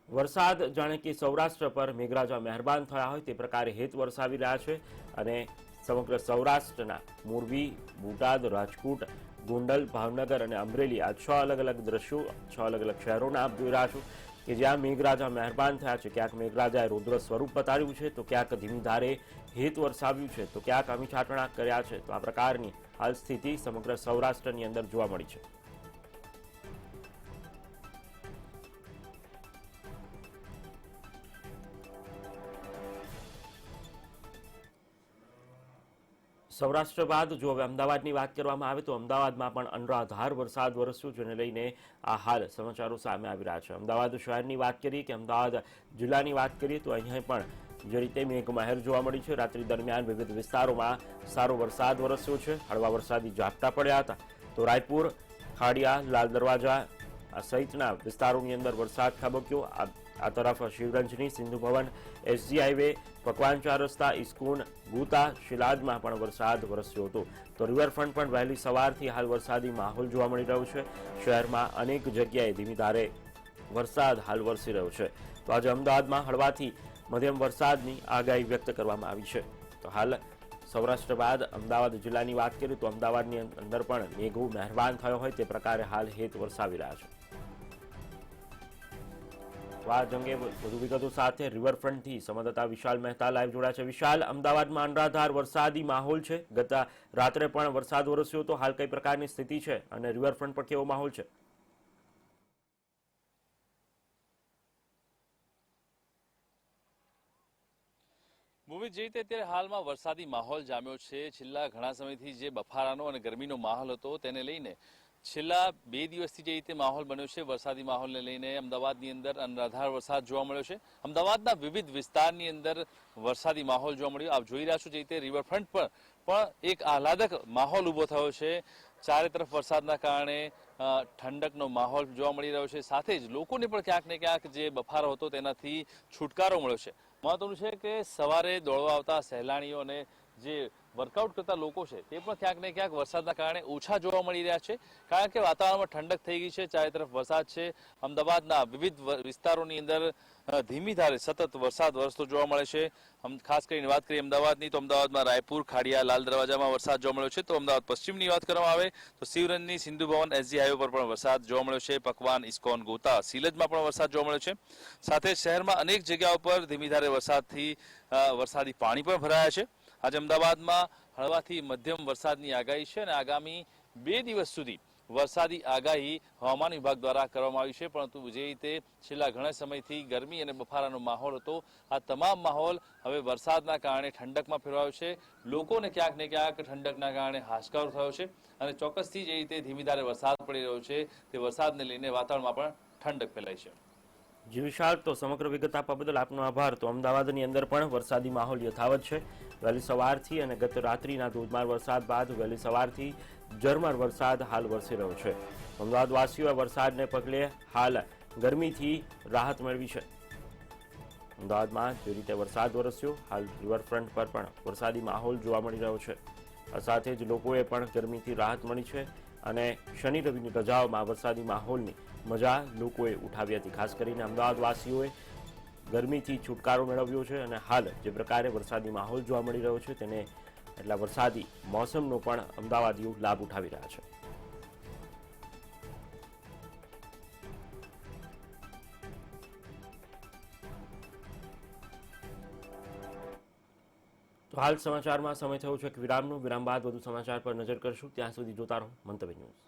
વરસાદ જાણે કે સૌરાષ્ટ્ર પર મેઘરાજા મહેરબાન થયા હોય તે પ્રકારે હેત વરસાવી રહ્યા છે અને સમગ્ર સૌરાષ્ટ્રના મોરબી, બોટાદ, રાજકોટ, ગોંડલ, ભાવનગર અને અમરેલી આ 6 અલગ અલગ દ્રશ્યો, 6 અલગ અલગ શહેરોના આપ જોઈ રહ્યા છો કે જ્યાં મેઘરાજા મહેરબાન થયા છે, ક્યાંક મેઘરાજાએ રૌદ્ર સ્વરૂપ બતાવ્યું છે, તો ક્યાંક ધીમી ધારે હેત વરસાવ્યું છે, તો ક્યાંક અમી છાંટણા કર્યા છે. તો આ પ્રકારની હાલ સ્થિતિ સમગ્ર સૌરાષ્ટ્રની અંદર જોવા મળી છે. સૌરાષ્ટ્ર બાદ જો હવે અમદાવાદની વાત કરવામાં આવે તો અમદાવાદમાં પણ અનરાધાર વરસાદ વરસ્યો, જેને લઈને આ હાલ સમાચારો સામે આવી રહ્યા છે. અમદાવાદ શહેરની વાત કરીએ કે અમદાવાદ જિલ્લાની વાત કરીએ તો અહીંયા પણ જે રીતે મેઘમહેર જોવા મળી છે. રાત્રિ દરમિયાન વિવિધ વિસ્તારોમાં સારો વરસાદ વરસ્યો છે. હળવા વરસાદી ઝાપટા પડ્યા હતા. તો રાયપુર, ખાડિયા, લાલ દરવાજા સહિતના વિસ્તારોની અંદર વરસાદ ખાબક્યો. આ તરફ શિવગંજની સિંધુ ભવન, એસજી હાઈવે, પકવાન 4 રસ્તા, ઇસ્કોન, ગુતા, શિલાદમાં પણ વરસાદ વરસ્યો હતો. તો રિવરફ્રન્ટ પણ વહેલી સવારથી હાલ વરસાદી માહોલ જોવા મળી રહ્યો છે. શહેરમાં અનેક જગ્યાએ ધીમી ધારે વરસાદ હાલ વરસી રહ્યો છે. તો આજે અમદાવાદમાં હળવાથી મધ્યમ વરસાદની આગાહી વ્યક્ત કરવામાં આવી છે. તો હાલ સૌરાષ્ટ્ર બાદ અમદાવાદ જિલ્લાની વાત કરીએ તો અમદાવાદની અંદર પણ મેઘો મહેરબાન થયો હોય તે પ્રકારે હાલ હેત વરસાવી રહ્યા છે. આ અંગે વધુ વિગતો સાથે રિવરફ્રન્ટથી સંવાદદાતા વિશાલ મહેતા લાઈવ જોડાયા છે. વિશાલ, અમદાવાદમાં અનરાધાર વરસાદી માહોલ છે. ગત રાત્રે પણ વરસાદ વરસ્યો હતો. હાલ કઈ પ્રકારની સ્થિતિ છે અને રિવરફ્રન્ટ પર કેવો માહોલ છે? ભૂમિત, જે રીતે અત્યારે હાલમાં વરસાદી માહોલ જામ્યો છે, છેલ્લા ઘણા સમયથી જે બફારાનો અને ગરમીનો માહોલ હતો તેને લઈને છેલ્લા 2 દિવસથી જે રીતે માહોલ બન્યો છે, વરસાદી માહોલને લઈને અમદાવાદની અંદર અનરાધાર વરસાદ જોવા મળ્યો છે. અમદાવાદના વિવિધ વિસ્તારની અંદર વરસાદી માહોલ જોવા મળ્યો. આપ જોઈ રહ્યા છો જે રીતે રિવરફ્રન્ટ પર પણ એક આહલાદક માહોલ ઊભો થયો છે. ચારે તરફ વરસાદના કારણે ઠંડકનો માહોલ જોવા મળી રહ્યો છે. સાથે જ લોકોને પણ ક્યાંક ને ક્યાંક જે બફારો હતો તેનાથી છુટકારો મળ્યો છે. મહત્વનું છે કે સવારે દોડવા આવતા સહેલાણીઓ અને જે વર્કઆઉટ કરતા લોકો છે તે પણ ક્યાંક ને ક્યાંક વરસાદના કારણે ઓછા જોવા મળી રહ્યા છે. કારણ કે વાતાવરણમાં ઠંડક થઈ ગઈ છે, ચારે તરફ વરસાદ છે. અમદાવાદના વિવિધ વિસ્તારોની અંદર ધીમી ધારે સતત વરસાદ વરસતો જોવા મળે છે. ખાસ કરીને વાત કરીએ અમદાવાદની તો અમદાવાદમાં રાયપુર, ખાડિયા, લાલ દરવાજામાં વરસાદ જોવા મળ્યો છે. તો અમદાવાદ પશ્ચિમની વાત કરવામાં આવે તો શિવરંજની સિંધુ ભવન, એસજી હાઈવે પર પણ વરસાદ જોવા મળ્યો છે. પકવાન, ઇસ્કોન, ગોતા, સિલજમાં પણ વરસાદ જોવા મળ્યો છે. સાથે શહેરમાં અનેક જગ્યાઓ પર ધીમી ધારે વરસાદથી વરસાદી પાણી પણ ભરાયા છે. આજે અમદાવાદમાં હળવાથી મધ્યમ વરસાદની આગાહી છે અને આગામી 2 દિવસ સુધી વરસાદી આગાહી હવામાન વિભાગ દ્વારા કરવામાં આવી છે. પરંતુ જે રીતે છેલ્લા ઘણા સમયથી ગરમી અને બફારાનો માહોલ હતો, આ તમામ માહોલ હવે વરસાદના કારણે ઠંડકમાં ફેરવાયો છે. લોકોને ક્યાંક ને ક્યાંક ઠંડકના કારણે હાશકારો થયો છે અને ચોક્કસથી જે રીતે ધીમી ધારે વરસાદ પડી રહ્યો છે તે વરસાદને લઈને વાતાવરણમાં પણ ઠંડક ફેલાઈ છે. જી વિશાલ, તો સમગ્ર વિગત આપવા બદલ આપનો આભાર. તો અમદાવાદની અંદર પણ વરસાદી માહોલ યથાવત છે. વહેલી સવારથી અને ગત રાત્રિના ધોધમાર વરસાદ બાદ વહેલી સવારથી ઝરમર વરસાદ હાલ વરસી રહ્યો છે. અમદાવાદવાસીઓએ વરસાદને પગલે હાલ ગરમીથી રાહત મેળવી છે. અમદાવાદમાં જે રીતે વરસાદ વરસ્યો, હાલ રિવરફ્રન્ટ પર પણ વરસાદી માહોલ જોવા મળી રહ્યો છે. સાથે જ લોકોએ પણ ગરમીથી રાહત મળી છે અને શનિ રવિની રજાઓમાં વરસાદી માહોલની મજા લોકોએ ઉઠાવી હતી. ખાસ કરીને અમદાવાદવાસીઓએ ગરમીથી છુટકારો મેળવ્યો છે અને હાલ જે પ્રકારે વરસાદી માહોલ જોવા મળી રહ્યો છે તેને એટલા વરસાદી મોસમનો પણ અમદાવાદીઓ લાભ ઉઠાવી રહ્યા છે. તો હાલ સમાચારમાં સમય થયો છે એક વિરામનો. વિરામ બાદ વધુ સમાચાર પર નજર કરશું. ત્યાં સુધી જોતા રહો મંતવ્ય ન્યૂઝ.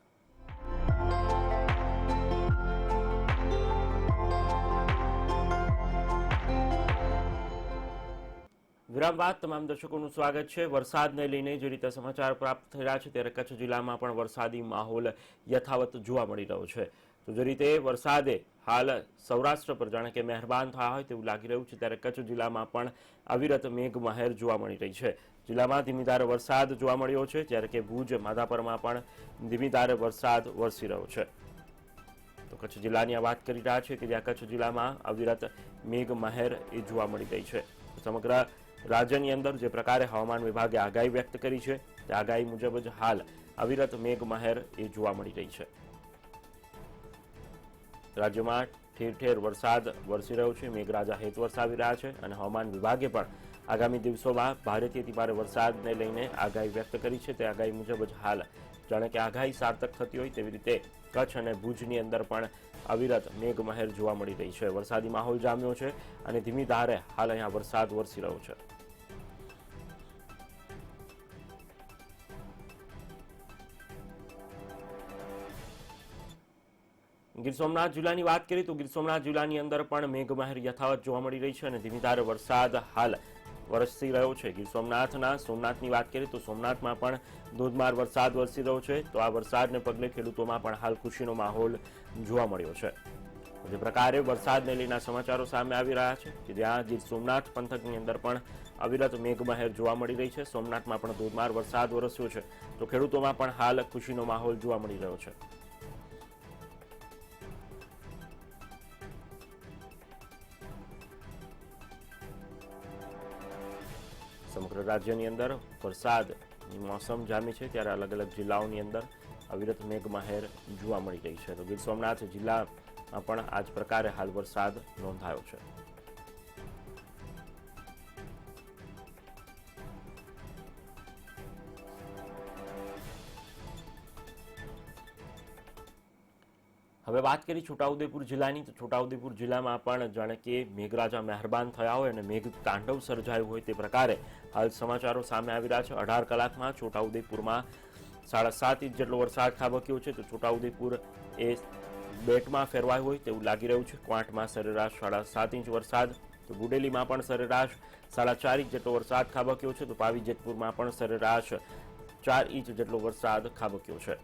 વિરામ બાદ તમામ દર્શકોનું સ્વાગત છે. વરસાદને લઈને જે રીતે સમાચાર પ્રાપ્ત થઈ રહ્યા છે ત્યારે કચ્છ જિલ્લામાં પણ વરસાદી માહોલ યથાવત જોવા મળી રહ્યો છે. તો જે રીતે વરસાદે હાલ સૌરાષ્ટ્ર પર જાણે કે મહેરબાન થયા હોય તેવું લાગી રહ્યું છે, ત્યારે કચ્છ જિલ્લામાં પણ અવિરત મેઘમહેર જોવા મળી રહી છે. જિલ્લામાં ધીમી ધારે વરસાદ જોવા મળ્યો છે, જ્યારે કે ભુજ, માધાપરમાં પણ ધીમી ધારે વરસાદ વરસી રહ્યો છે. તો કચ્છ જિલ્લાની વાત કરી રહ્યા છે કે જ્યાં કચ્છ જિલ્લામાં અવિરત મેઘમહેર એ જોવા મળી રહી છે. સમગ્ર રાજ્યની અંદર જે પ્રકારે હવામાન વિભાગે આગાહી વ્યક્ત કરી છે તે આગાહી મુજબ જ હાલ અવિરત મેઘમહેર એ જોવા મળી રહી છે. રાજ્યમાં ઠેર ઠેર વરસાદ વરસી રહ્યો છે. મેઘરાજા હેત વરસાવી રહ્યા છે અને હવામાન વિભાગે પણ આગામી દિવસોમાં ભારેથી અતિ ભારે વરસાદને લઈને આગાહી વ્યક્ત કરી છે. તે આગાહી મુજબ જ હાલ જાણે કે આગાહી સાર્થક થતી હોય તેવી રીતે કચ્છ અને ભુજની અંદર પણ અવિરત મેઘમહેર જોવા મળી રહી છે. વરસાદી માહોલ જામ્યો છે અને ધીમી ધારે હાલ અહીંયા વરસાદ વરસી રહ્યો છે. ગીર સોમનાથ જિલ્લાની વાત કરીએ તો ગીર સોમનાથ જિલ્લાની અંદર પણ મેઘમહેર યથાવત જોવા મળી રહી છે અને ધીમી ધારે વરસાદ હાલ વરસી રહ્યો છે. ગીર સોમનાથની વાત કરીએ તો સોમનાથમાં પણ ધોધમાર વરસાદ વરસી રહ્યો છે. તો આ વરસાદને પગલે ખેડૂતોમાં પણ હાલ ખુશીનો માહોલ જોવા મળ્યો છે. જે પ્રકારે વરસાદને લઈને સમાચારો સામે આવી રહ્યા છે કે જ્યાં ગીર સોમનાથ પંથકની અંદર પણ અવિરત મેઘમહેર જોવા મળી રહી છે. સોમનાથમાં પણ ધોધમાર વરસાદ વરસ્યો છે. તો ખેડૂતોમાં પણ હાલ ખુશીનો માહોલ જોવા મળી રહ્યો છે. સમગ્ર રાજ્યની અંદર વરસાદની મોસમ જામી છે ત્યારે અલગ અલગ જિલ્લાઓની અંદર અવિરત મેઘમહેર જોવા મળી રહી છે. તો ગીર સોમનાથ જિલ્લામાં પણ આ જ પ્રકારે હાલ વરસાદ નોંધાયો છે. હવે વાત કરી છોટાઉદેપુર જિલ્લાની તો છોટાઉદેપુર જિલ્લામાં પણ જાણે કે મેઘરાજા મહેરબાન થયા હોય અને મેઘ તાંડવ સર્જાયું હોય તે પ્રકારે હાલ સમાચારો સામે આવી રહ્યા છે. 18 કલાકમાં છોટાઉદેપુરમાં 7.5 ઇંચ જેટલો વરસાદ ખાબક્યો છે. તો છોટાઉદેપુર એ બેટમાં ફેરવાયું હોય તેવું લાગી રહ્યું છે. ક્વાંટમાં સરેરાશ 7.5 ઇંચ વરસાદ, તો બુડેલીમાં પણ સરેરાશ 4.5 ઇંચ જેટલો વરસાદ ખાબક્યો છે. તો પાવી જેતપુરમાં પણ સરેરાશ 4 ઇંચ જેટલો વરસાદ ખાબક્યો છે.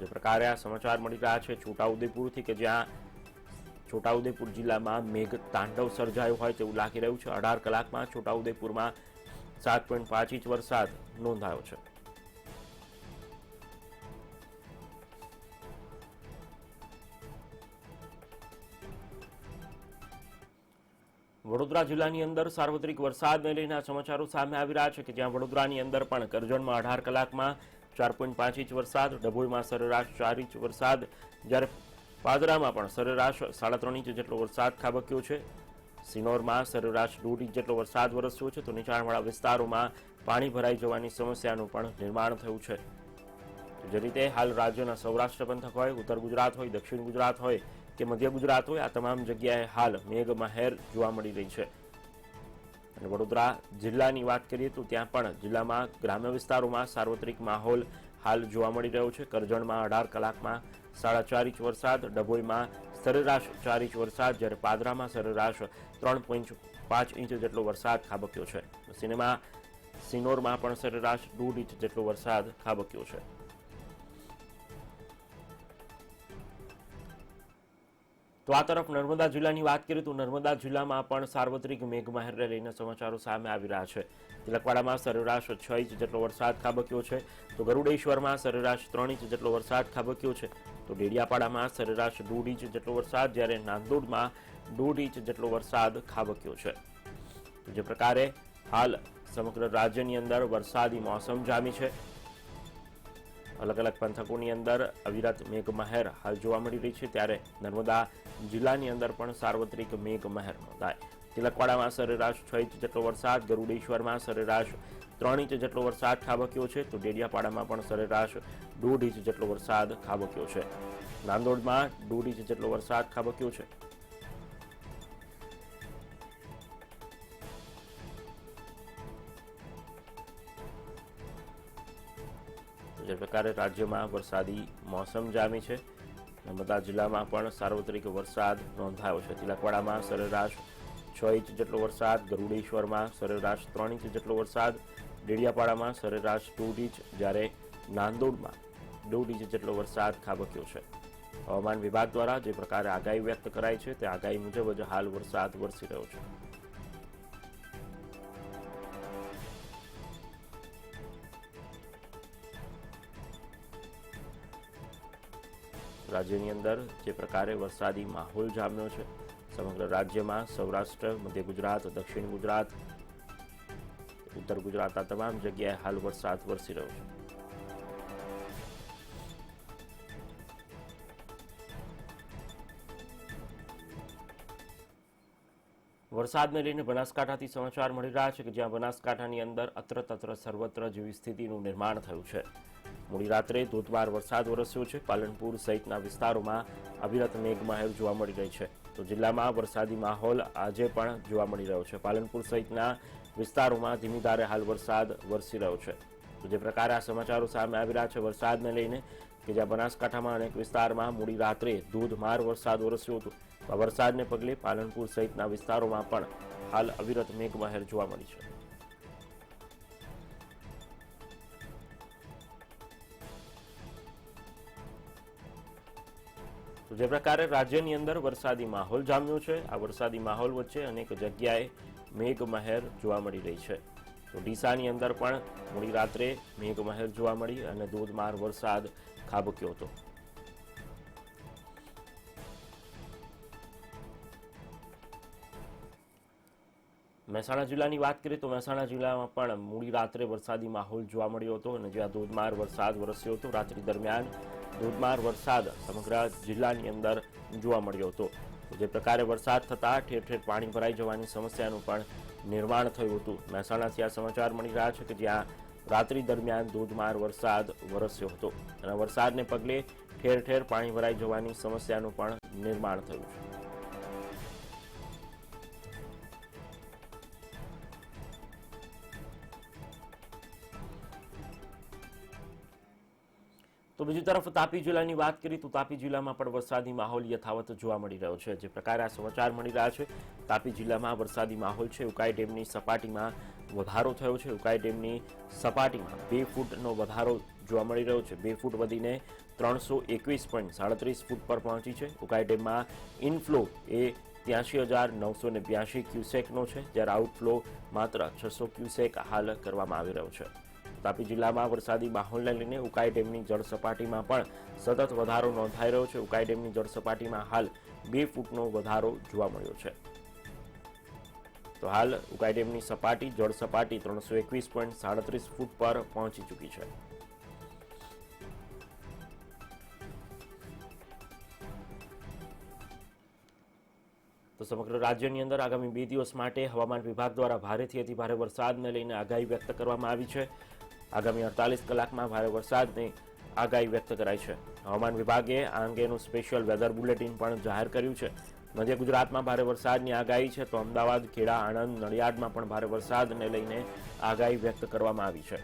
જે પ્રકારે આ સમાચાર મળી રહ્યા છે છોટાઉદેપુરથી કે જ્યાં છોટાઉદેપુર જિલ્લામાં મેઘ તાંડવ સર્જાયું હોય તેવું લાગી રહ્યું છે. 18 કલાકમાં છોટાઉદેપુરમાં 7.5 ઇંચ વરસાદ નોંધાયો છે. વડોદરા જિલ્લાની અંદર સાર્વત્રિક વરસાદને લઈને સમાચારો સામે આવી રહ્યા છે કે જ્યાં વડોદરાની અંદર પણ કરજણમાં 18 કલાકમાં 4.5 ઇંચ વરસાદ, ડભોઈમાં સરેરાશ 4 ઇંચ વરસાદ, જ્યારે પાદરામાં પણ સરેરાશ 3.5 ઇંચ જેટલો વરસાદ ખાબક્યો છે. સિનોરમાં સરેરાશ 1.5 ઇંચ જેટલો વરસાદ વરસ્યો છે. તો નીચાણવાળા વિસ્તારોમાં પાણી ભરાઈ જવાની સમસ્યાનું પણ નિર્માણ થયું છે. જે રીતે હાલ રાજ્યના સૌરાષ્ટ્ર પંથક હોય, ઉત્તર ગુજરાત હોય, દક્ષિણ ગુજરાત હોય કે મધ્ય ગુજરાત હોય, આ તમામ જગ્યાએ હાલ મેઘમહેર જોવા મળી રહી છે. અને વડોદરા જિલ્લાની વાત કરીએ તો ત્યાં પણ જિલ્લામાં ગ્રામ્ય વિસ્તારોમાં સાર્વત્રિક માહોલ હાલ જોવા મળી રહ્યો છે. કરજણમાં 18 કલાકમાં 4.5 ઇંચ વરસાદ, ડભોઈમાં સરેરાશ 4 ઇંચ વરસાદ, જ્યારે પાદરામાં સરેરાશ 3.5 ઇંચ જેટલો વરસાદ ખાબક્યો છે. સિનોરમાં પણ સરેરાશ 1.5 ઇંચ જેટલો વરસાદ ખાબક્યો છે. તો આ તરફ નર્મદા જિલ્લાની વાત કરીએ તો નર્મદા જિલ્લામાં પણ સાર્વત્રિક મેઘમહેરને લઈને સમાચારો સામે આવી રહ્યા છે. તિલકવાડામાં સરેરાશ 6 ઇંચ જેટલો વરસાદ ખાબક્યો છે. તો ગરુડેશ્વરમાં સરેરાશ 3 ઇંચ જેટલો વરસાદ ખાબક્યો છે. તો ડેડિયાપાડામાં સરેરાશ 1.5 ઇંચ જેટલો વરસાદ, જ્યારે નાંદોડમાં 1.5 ઇંચ જેટલો વરસાદ ખાબક્યો છે. તો જે પ્રકારે હાલ સમગ્ર રાજ્યની અંદર વરસાદી મોસમ જામી છે. અલગ અલગ પંથકોની અંદર અવિરત મેઘમહેર હાલ જોવા મળી રહી છે. ત્યારે નર્મદા જિલ્લાની અંદર પણ સાર્વત્રિક મેઘમહેર નોંધાય. તિલકવાડામાં સરેરાશ 6 ઇંચ જેટલો વરસાદ, ગરુડેશ્વરમાં સરેરાશ 3 ઇંચ જેટલો વરસાદ ખાબક્યો છે. તો ડેડિયાપાડામાં પણ સરેરાશ 1.5 ઇંચ જેટલો વરસાદ ખાબક્યો છે. નાંદોડમાં 1.5 ઇંચ જેટલો વરસાદ ખાબક્યો છે. જે પ્રકારે રાજ્યમાં વરસાદી મોસમ જામી છે. નર્મદા જિલ્લામાં પણ સાર્વત્રિક વરસાદ નોંધાયો છે. તિલકવાડામાં સરેરાશ 6 ઇંચ જેટલો વરસાદ, ગરુડેશ્વરમાં સરેરાશ 3 ઇંચ જેટલો વરસાદ, ડેડિયાપાડામાં સરેરાશ 1.5 ઇંચ, જ્યારે નાંદોડમાં 1.5 ઇંચ જેટલો વરસાદ ખાબક્યો છે. હવામાન વિભાગ દ્વારા જે પ્રકારે આગાહી વ્યક્ત કરાઈ છે તે આગાહી મુજબ જ હાલ વરસાદ વરસી રહ્યો છે. રાજ્યની અંદર જે પ્રકારે વરસાદી માહોલ જામ્યો છે, સમગ્ર રાજ્યમાં સૌરાષ્ટ્ર, મધ્ય ગુજરાત, દક્ષિણ ગુજરાત, ઉત્તર ગુજરાત આ તમામ જગ્યાએ હાલ વરસાદ વરસી રહ્યો છે. વરસાદને લઈને બનાસકાંઠાથી સમાચાર મળી રહ્યા છે કે જ્યાં બનાસકાંઠાની અંદર અત્ર તત્ર સર્વત્ર જેવી સ્થિતિનું નિર્માણ થયું છે. મોડી રાત્રે ધોધમાર વરસાદ વરસ્યો છે. પાલનપુર સહિતના વિસ્તારોમાં અવિરત મેઘમહેર જોવા મળી રહી છે. તો જિલ્લામાં વરસાદી માહોલ આજે પણ જોવા મળી રહ્યો છે. પાલનપુર સહિતના વિસ્તારોમાં ધીમી ધારે હાલ વરસાદ વરસી રહ્યો છે. તો જે પ્રકારે આ સમાચારો સામે આવી રહ્યા છે વરસાદને લઈને, કે જ્યાં બનાસકાંઠામાં અનેક વિસ્તારમાં મોડી રાત્રે ધોધમાર વરસાદ વરસ્યો હતો. આ વરસાદને પગલે પાલનપુર સહિતના વિસ્તારોમાં પણ હાલ અવિરત મેઘમહેર જોવા મળી છે. તો જે પ્રકારે રાજ્યની અંદર વરસાદી માહોલ જામ્યો છે, આ વરસાદી માહોલ વચ્ચે અનેક જગ્યાએ મેઘમહેર જોવા મળી રહી છે. તો ડીસાની અંદર પણ મોડી રાત્રે મેઘમહેર જોવા મળી અને ધોધમાર વરસાદ ખાબક્યો હતો. મહેસાણા જિલ્લાની વાત કરીએ તો મહેસાણા જિલ્લામાં પણ મોડી રાત્રે વરસાદી માહોલ જોવા મળ્યો હતો અને જ્યાં ધોધમાર વરસાદ વરસ્યો હતો. રાત્રિ દરમિયાન ધોધમાર વરસાદ સમગ્ર જિલ્લાની અંદર જોવા મળ્યો હતો. જે પ્રકારે વરસાદ થતાં ઠેર ઠેર પાણી ભરાઈ જવાની સમસ્યાનું પણ નિર્માણ થયું હતું. મહેસાણાથી આ સમાચાર મળી રહ્યા છે કે જ્યાં રાત્રિ દરમિયાન ધોધમાર વરસાદ વરસ્યો હતો અને વરસાદને પગલે ઠેર ઠેર પાણી ભરાઈ જવાની સમસ્યાનું પણ નિર્માણ થયું છે. તો બીજી તરફ તાપી જિલ્લાની વાત કરીએ તો તાપી જિલ્લામાં પણ વરસાદી માહોલ યથાવત જોવા મળી રહ્યો છે. જે પ્રકારે આ સમાચાર મળી રહ્યા છે, તાપી જિલ્લામાં વરસાદી માહોલ છે. ઉકાઈ ડેમની સપાટીમાં વધારો થયો છે. ઉકાઈ ડેમની સપાટીમાં 2 ફૂટનો વધારો જોવા મળી રહ્યો છે. 2 ફૂટ વધીને 321.37 ફૂટ પર પહોંચી છે. ઉકાઈ ડેમમાં ઇનફ્લો એ 83,982 ક્યુસેકનો છે, જ્યારે આઉટફ્લો માત્ર 600 ક્યુસેક હાલ કરવામાં આવી રહ્યો છે. તાપી જિલ્લામાં વરસાદી માહોલને લઈને ઉકાઈ ડેમની જળ સપાટીમાં પણ સતત વધારો નોંધાઈ રહ્યો છે. ઉકાઈ ડેમની જળ સપાટીમાં હાલ 2 ફૂટનો વધારો જોવા મળ્યો છે. તો હાલ ઉકાઈ ડેમની સપાટી જળ સપાટી 321.37 ફૂટ પર પહોંચી ચૂકી છે. તો સમગ્ર રાજ્યની અંદર આગામી 2 દિવસ માટે હવામાન વિભાગ દ્વારા ભારેથી અતિભારે વરસાદને લઈને આગાહી વ્યક્ત કરવામાં આવી છે. આગામી 48 કલાકમાં ભારે વરસાદની આગાહી વ્યક્ત કરાઈ છે. હવામાન વિભાગે આ અંગેનું સ્પેશિયલ વેધર બુલેટિન પણ જાહેર કર્યું છે. મધ્ય ગુજરાતમાં ભારે વરસાદની આગાહી છે, તો અમદાવાદ, ખેડા, આણંદ, નડિયાદમાં પણ ભારે વરસાદને લઈને આગાહી વ્યક્ત કરવામાં આવી છે.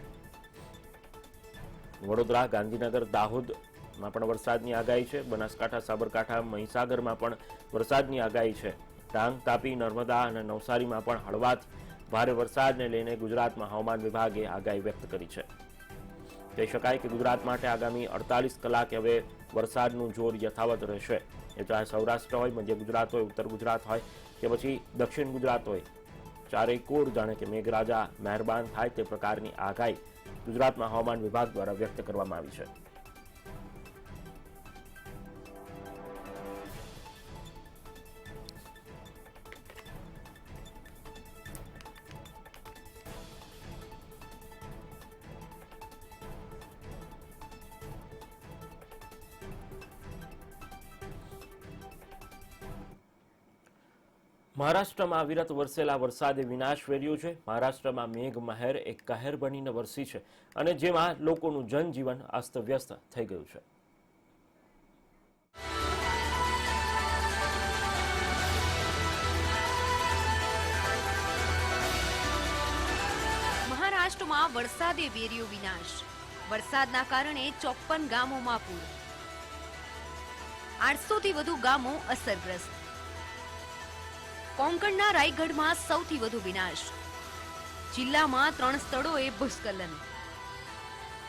વડોદરા, ગાંધીનગર, દાહોદમાં પણ વરસાદની આગાહી છે. બનાસકાંઠા, સાબરકાંઠા, મહીસાગરમાં પણ વરસાદની આગાહી છે. ડાંગ, તાપી, નર્મદા અને નવસારીમાં પણ હળવાથી ભારે વરસાદને લઈને ગુજરાતમાં હવામાન વિભાગે આગાહી વ્યક્ત કરી છે. કહી શકાય કે ગુજરાત માટે આગામી 48 કલાક હવે વરસાદનું જોર યથાવત રહેશે. એ ચાહે સૌરાષ્ટ્ર હોય, મધ્ય ગુજરાત હોય, ઉત્તર ગુજરાત હોય કે પછી દક્ષિણ ગુજરાત હોય, ચારેય કોર જાણે કે મેઘરાજા મહેરબાન થાય તે પ્રકારની આગાહી ગુજરાતમાં હવામાન વિભાગ દ્વારા વ્યક્ત કરવામાં આવી છે. મહારાષ્ટ્રમાં અવિરત વરસેલા વરસાદે વિનાશ વેર્યો છે. મહારાષ્ટ્રમાં મેઘમહેર એક કહેર બનીને વરસી છે અને જેમાં લોકોનું જનજીવન અસ્તવ્યસ્ત થઈ ગયું છે. મહારાષ્ટ્રમાં વરસાદે વેર્યો વિનાશ. વરસાદના કારણે 54 ગામોમાં પૂર. 800થી વધુ ગામો અસરગ્રસ્ત. કોંકણના રાયગઢમાં સૌથી વધુ વિનાશ. જિલ્લામાં 3 સ્થળોએ ભૂસ્ખલન.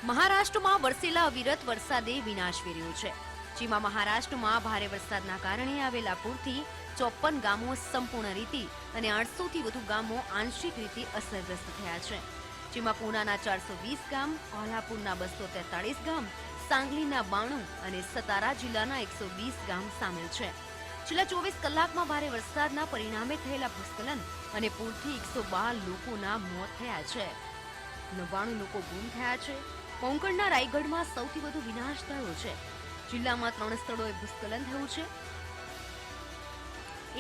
મહારાષ્ટ્રમાં વરસેલા અવિરત વરસાદે વિનાશ વેર્યો છે, જેમાં મહારાષ્ટ્રમાં ભારે વરસાદના કારણે આવેલા પૂરથી 54 ગામો સંપૂર્ણ રીતે અને 800થી વધુ ગામો આંશિક રીતે અસરગ્રસ્ત થયા છે, જેમાં પૂનાના 420 ગામ, કોલ્હાપુરના 243 ગામ, સાંગલીના 92 અને સતારા જિલ્લાના 120 ગામ સામેલ છે. છેલ્લા 24 કલાકમાં ભારે વરસાદના પરિણામે થયેલા ભૂસ્ખલન અને પૂરથી 112 લોકોના મોત થયા છે. 99 લોકો ગુમ થયા છે. કોંકણના રાયગઢમાં સૌથી વધુ વિનાશ થયો છે. જિલ્લામાં 3 સ્થળોએ ભૂસ્ખલન થયું છે.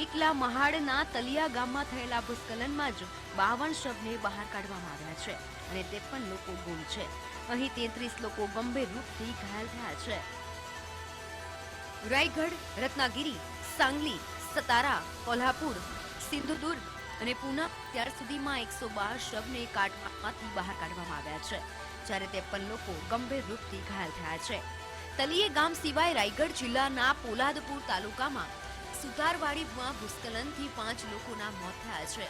એકલા મહાડના તલિયા ગામમાં થયેલા ભૂસ્ખલનમાં જ 52 શવને બહાર કાઢવામાં આવ્યા છે અને 53 લોકો ગુમ છે. અહીં 33 લોકો ગંભીર રૂપથી ઘાયલ થયા છે. રાયગઢ, રત્નાગીરી, સાંગલી, સતારા, કોલ્હાપુર, સિંધુદુર્ગ અને પુના ત્યાર સુધીમાં 112 શવને કાટમાળમાંથી બહાર કાઢવામાં આવ્યા છે, જ્યારે 53 લોકો ગંભીર રૂપથી ઘાયલ થયા છે. તલીએ ગામ સિવાય રાયગઢ જિલ્લાના પોલાદપુર તાલુકામાં સુતારવાડીમાં ભૂસ્ખલનથી 5 લોકોના મોત થયા છે,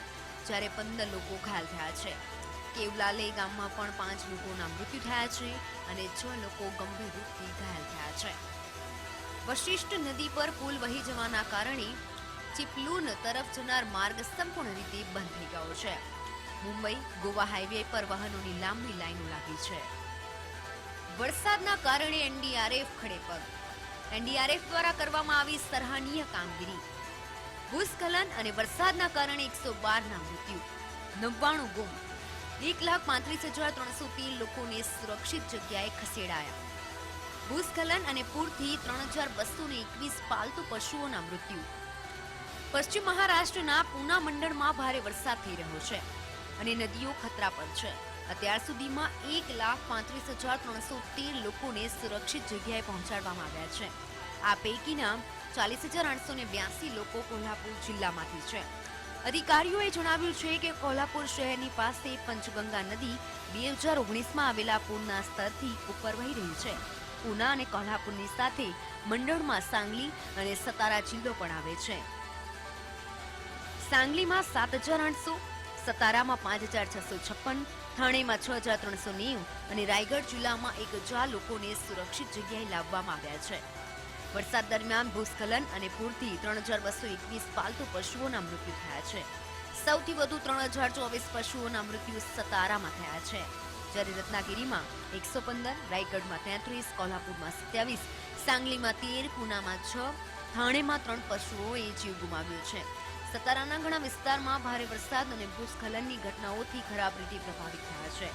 જ્યારે 15 લોકો ઘાયલ થયા છે. કેવલાલે ગામમાં પણ 5 લોકોના મૃત્યુ થયા છે અને 6 લોકો ગંભીર રૂપથી ઘાયલ થયા છે. વશિષ્ઠ નદી પર પુલ વહી જવાના કારણે ચિપલૂન તરફ જનાર માર્ગ સંપૂર્ણ રીતે બંધ થઈ ગયો છે. મુંબઈ ગોવા હાઈવે પર વાહનોની લાંબી લાઈનો લાગી છે. વરસાદના કારણે એનડીઆરએફ ખડેપગ. એનડીઆરએફ દ્વારા કરવામાં આવી સરાહનીય કામગીરી. ભૂસ્ખલન અને વરસાદના કારણે 112ના મૃત્યુ, 99 ગુમ, 1,35,313 લોકોને સુરક્ષિત જગ્યાએ ખસેડાયા. ભૂસ્ખલન અને પૂરથી 3,221 પાલતુ પશુઓના મૃત્યુ. પશ્ચિમ મહારાષ્ટ્રના પૂના મંડળમાં ભારે વરસાદ થઈ રહ્યો છે અને નદીઓ ખતરા પર છે. અત્યાર સુધીમાં 1,35,313 લોકોને સુરક્ષિત જગ્યાએ પહોંચાડવામાં આવ્યા છે. આ પૈકીના 40,882 લોકો કોલ્હાપુર જિલ્લામાંથી છે. અધિકારીઓએ જણાવ્યું છે કે કોલ્હાપુર શહેરની પાસે પંચગંગા નદી 2019માં આવેલા પૂરના સ્તરથી ઉપર વહી રહી છે. પૂના અને કોલ્હાપુરની સાથે મંડળમાં સાંગલી અને સતારા જિલ્લો પણ આવે છે. સાંગલીમાં 7,800, સતારામાં 5,656, થાણેમાં 6,390 અને રાયગઢ જિલ્લામાં 1,000 લોકોને સુરક્ષિત જગ્યાએ લાવવામાં આવ્યા છે. વરસાદ દરમિયાન ભૂસ્ખલન અને પૂરથી 3,221 પાલતુ પશુઓના મૃત્યુ થયા છે. સૌથી વધુ 3,024 પશુઓના મૃત્યુ સતારામાં થયા છે, જ્યારે રત્નાગીરીમાં 115, રાયગઢમાં 33, કોલ્હાપુરમાં 27, સાંગલીમાં 13, પૂનામાં 6, થાણેમાં 3 પશુઓએ જીવ ગુમાવ્યો છે. સતારાના ઘણા વિસ્તારમાં ભારે વરસાદ અને ભૂસ્ખલનની ઘટનાઓથી ખરાબ રીતે પ્રભાવિત થયા છે.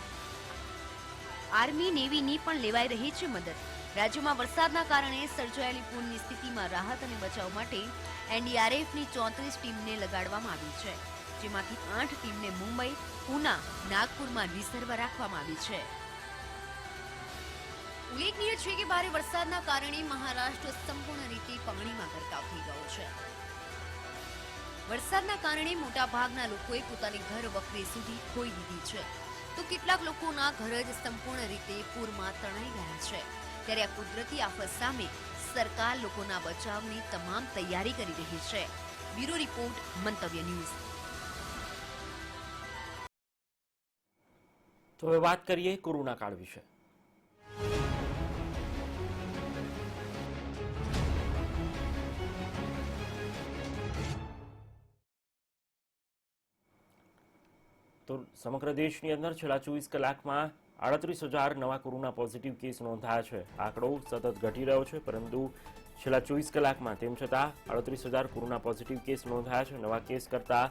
આર્મી નેવીની પણ લેવાઈ રહી છે મદદ. રાજ્યમાં વરસાદના કારણે સર્જાયેલી પૂરની સ્થિતિમાં રાહત અને બચાવ માટે એનડીઆરએફની 34 ટીમને લગાડવામાં આવી છે, જેમાંથી 8 ટીમને મુંબઈ, પૂના, નાગપુરમાં રિઝર્વ રાખવામાં આવી છે. ઉલ્લેખનીય છે કે ભારે વરસાદના કારણે મહારાષ્ટ્ર સંપૂર્ણ રીતે પાણીમાં ગરકાવ થઈ ગયો છે. વરસાદના કારણે મોટાભાગના લોકોએ પોતાની ઘર વખરી સુધી ખોઈ દીધી છે, તો કેટલાક લોકોના ઘર જ સંપૂર્ણ રીતે પૂરમાં તણાઈ ગયા છે. ત્યારે આ કુદરતી આફત સામે સરકાર લોકોના બચાવની તમામ તૈયારી કરી રહી છે. બ્યુરો રિપોર્ટ, મંતવ્ય ન્યૂઝ. તો હવે વાત કરીએ કોરોના કાળ વિશે. તો સમગ્ર દેશની અંદર છેલ્લા 24 કલાકમાં 38,000 નવા કોરોના પોઝિટિવ કેસ નોંધાયા છે. આંકડો સતત ઘટી રહ્યો છે, પરંતુ છેલ્લા 24 કલાકમાં તેમ છતાં 38,000 કોરોના પોઝિટિવ કેસ નોંધાયા છે. નવા કેસ કરતાં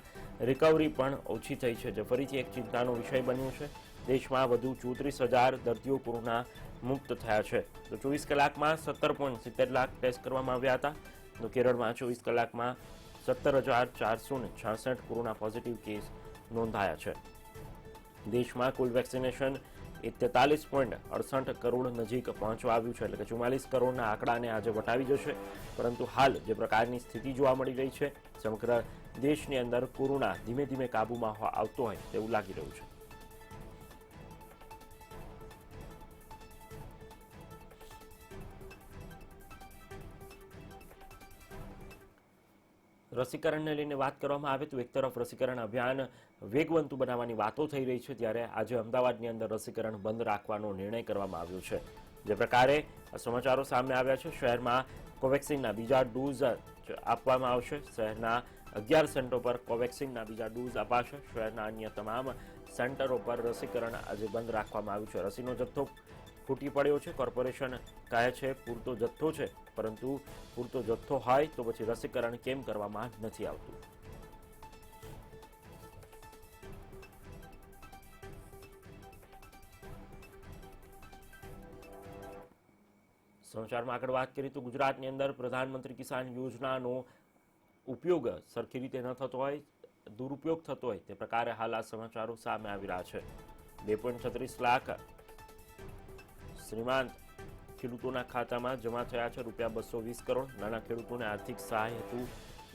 રિકવરી પણ ઓછી થઈ છે, જે ફરીથી એક ચિંતાનો વિષય બન્યો છે. દેશમાં વધુ 34,000 દર્દીઓ કોરોના મુક્ત થયા છે. તો 24 કલાકમાં 17.70 લાખ ટેસ્ટ કરવામાં આવ્યા હતા. તો કેરળમાં 24 કલાકમાં 17,466 કોરોના પોઝિટિવ કેસ નોંધાયા છે. દેશમાં કુલ વેક્સિનેશન 43.68 કરોડ નજીક પહોંચવા આવ્યું છે, એટલે કે 44 કરોડના આંકડાને આજે વટાવી જશે. પરંતુ હાલ જે પ્રકારની સ્થિતિ જોવા મળી રહી છે, સમગ્ર દેશની અંદર કોરોના ધીમે ધીમે કાબૂમાં આવતો હોય તેવું લાગી રહ્યું છે. રસીકરણને લઈને વાત કરવામાં આવે તો એક તરફ રસીકરણ અભિયાન વેગવંતુ બનાવવાની વાતો થઈ રહી છે, ત્યારે આજે અમદાવાદની અંદર રસીકરણ બંધ રાખવાનો નિર્ણય કરવામાં આવ્યો છે. જે પ્રકારે સમાચારો સામે આવ્યા છે, શહેરમાં કોવેક્સિનના બીજા ડોઝ આપવામાં આવશે. શહેરના 11 સેન્ટરો પર કોવેક્સિનના બીજા ડોઝ અપાશે. શહેરના અન્ય તમામ સેન્ટરો પર રસીકરણ આજે બંધ રાખવામાં આવ્યું છે. રસીનો જથ્થો ફૂટી પડ્યો છે. કોર્પોરેશન કહે છે પૂરતો જથ્થો છે, પરંતુ પૂરતો જથ્થો હોય તો પછી રસીકરણ કેમ કરવામાં નથી આવતું? સમાચારમાં આગળ વાત કરીએ તો ગુજરાતની અંદર પ્રધાનમંત્રી કિસાન યોજનાનો ઉપયોગ સરખી રીતે ન થતો હોય દુરુપયોગ થતો હોય તે પ્રકારે હાલ આ સમાચારો સામે આવી રહ્યા છે. 2.36 લાખ શ્રીમાંત ખેડૂતોના ખાતામાં જમા થયા છે. ₹220 કરોડ. નાના ખેડૂતોને આર્થિક સહાય હેતુ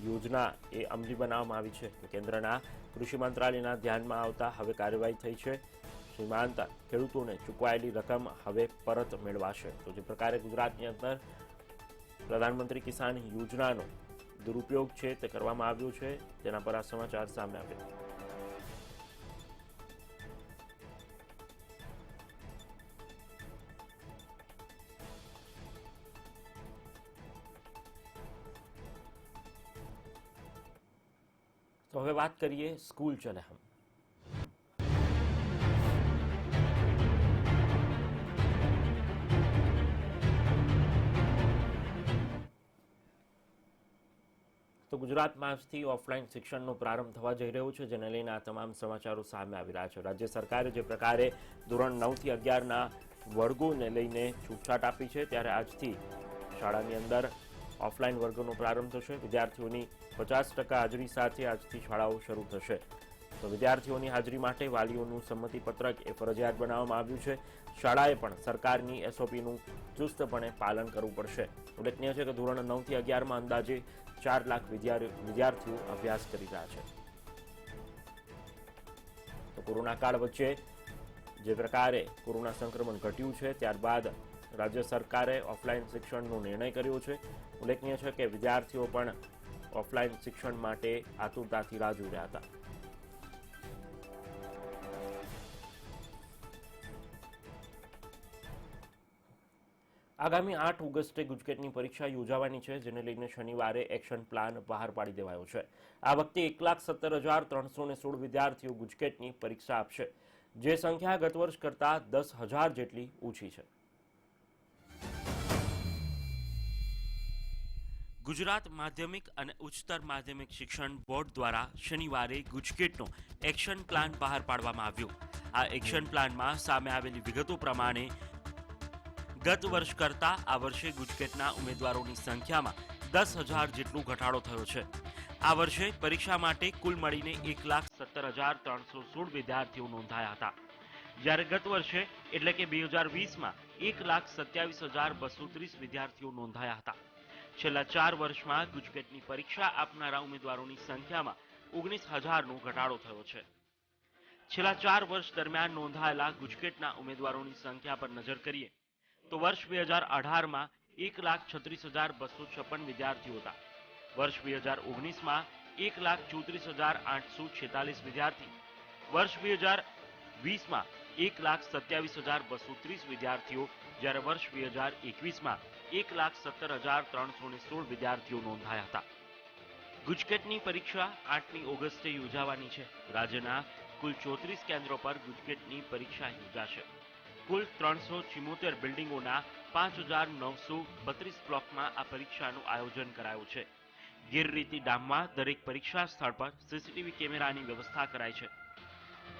યોજના એ અમલી બનાવવામાં આવી છે. કેન્દ્રના કૃષિ મંત્રાલયના ધ્યાનમાં આવતા હવે કાર્યવાહી થઈ છે. શ્રીમાંત ખેડૂતોને ચૂકવાયેલી રકમ હવે પરત મેળવાશે. તો જે પ્રકારે ગુજરાતની અંદર પ્રધાનમંત્રી કિસાન યોજનાનો દુરુપયોગ છે તે કરવામાં આવ્યો છે, તેના પર આ સમાચાર સામે આવ્યા. તો હવે વાત કરીએ સ્કૂલ ચલે હમ. તો ગુજરાતમાં આજથી ઓફલાઈન શિક્ષણનો પ્રારંભ થવા જઈ રહ્યો છે, જેને લઈને આ તમામ સમાચારો સામે આવી રહ્યા છે. રાજ્ય સરકારે જે પ્રકારે ધોરણ 9 થી 11ના વર્ગોને લઈને છૂટછાટ આપી છે, ત્યારે આજથી શાળાની અંદર ઓફલાઈન વર્ગોનો પ્રારંભ થશે. વિદ્યાર્થીઓની 50% હાજરી સાથે આજથી શાળાઓ શરૂ થશે. તો વિદ્યાર્થીઓની હાજરી માટે વાલીઓનું સંમતિપત્રક એ ફરજિયાત બનાવવામાં આવ્યું છે. શાળાએ પણ સરકારની SOPનું ચુસ્તપણે પાલન કરવું પડશે. ઉલ્લેખનીય છે કે ધોરણ 9 થી 11માં અંદાજે 4 લાખ વિદ્યાર્થીઓ અભ્યાસ કરી રહ્યા છે. તો કોરોના કાળ વચ્ચે જે પ્રકારે કોરોના સંક્રમણ ઘટ્યું છે, ત્યારબાદ રાજ્ય સરકારે ઓફલાઈન શિક્ષણનો નિર્ણય કર્યો છે. ઉલ્લેખનીય છે કે વિદ્યાર્થીઓ પણ ઓફલાઈન શિક્ષણ માટે આતુરતાથી રાહ જોઈ રહ્યા હતા. આગામી 8 ઓગસ્ટે ગુજકેટની પરીક્ષા યોજાવાની છે, જેને લઈને શનિવારે એક્શન પ્લાન બહાર પાડી દેવાયો છે. આ વખતે 1,17,316 વિદ્યાર્થીઓ ગુજકેટની પરીક્ષા આપશે, જે સંખ્યા ગત વર્ષ કરતાં 10,000 જેટલી ઓછી છે. ગુજરાત માધ્યમિક અને ઉચ્ચતર માધ્યમિક શિક્ષણ બોર્ડ દ્વારા શનિવારે ગુજકેટનો એક્શન પ્લાન બહાર પાડવામાં આવ્યો. આ એક્શન પ્લાનમાં સામે આવેલી વિગતો પ્રમાણે ગત વર્ષ કરતાં આ વર્ષે ગુજકેટના ઉમેદવારોની સંખ્યામાં 10,000 જેટલો ઘટાડો થયો છે. આ વર્ષે પરીક્ષા માટે કુલ મળીને 1,17,316 વિદ્યાર્થીઓ નોંધાયા હતા, જ્યારે ગત વર્ષે એટલે કે 2020માં 1,27,230 વિદ્યાર્થીઓ નોંધાયા હતા. છેલ્લા 4 વર્ષમાં ગુજકેટની પરીક્ષા આપનારા ઉમેદવારોની સંખ્યામાં 19,000નો ઘટાડો થયો છે. છેલ્લા 4 વર્ષ દરમિયાન નોંધાયેલા ગુજકેટના ઉમેદવારોની સંખ્યા પર નજર કરીએ તો વર્ષ 2018માં 1,36,256 વિદ્યાર્થીઓ હતા. વર્ષ 2019માં 1,34,846 વિદ્યાર્થી, વર્ષ 2020માં 1,27,230 વિદ્યાર્થીઓ, જ્યારે વર્ષ 2021માં 1,17,316 વિદ્યાર્થીઓ નોંધાયા હતા. ગુજકેટની પરીક્ષા 8મી ઓગસ્ટે યોજાવાની છે. રાજ્યના કુલ 34 કેન્દ્રો પર ગુજકેટની પરીક્ષા યોજાશે. કુલ 374 બિલ્ડિંગોના 5,932 બ્લોકમાં આ પરીક્ષાનું આયોજન કરાયું છે. ગીરરીતિ ડામમાં દરેક પરીક્ષા સ્થળ પર CCTV કેમેરાની વ્યવસ્થા કરાઈ છે.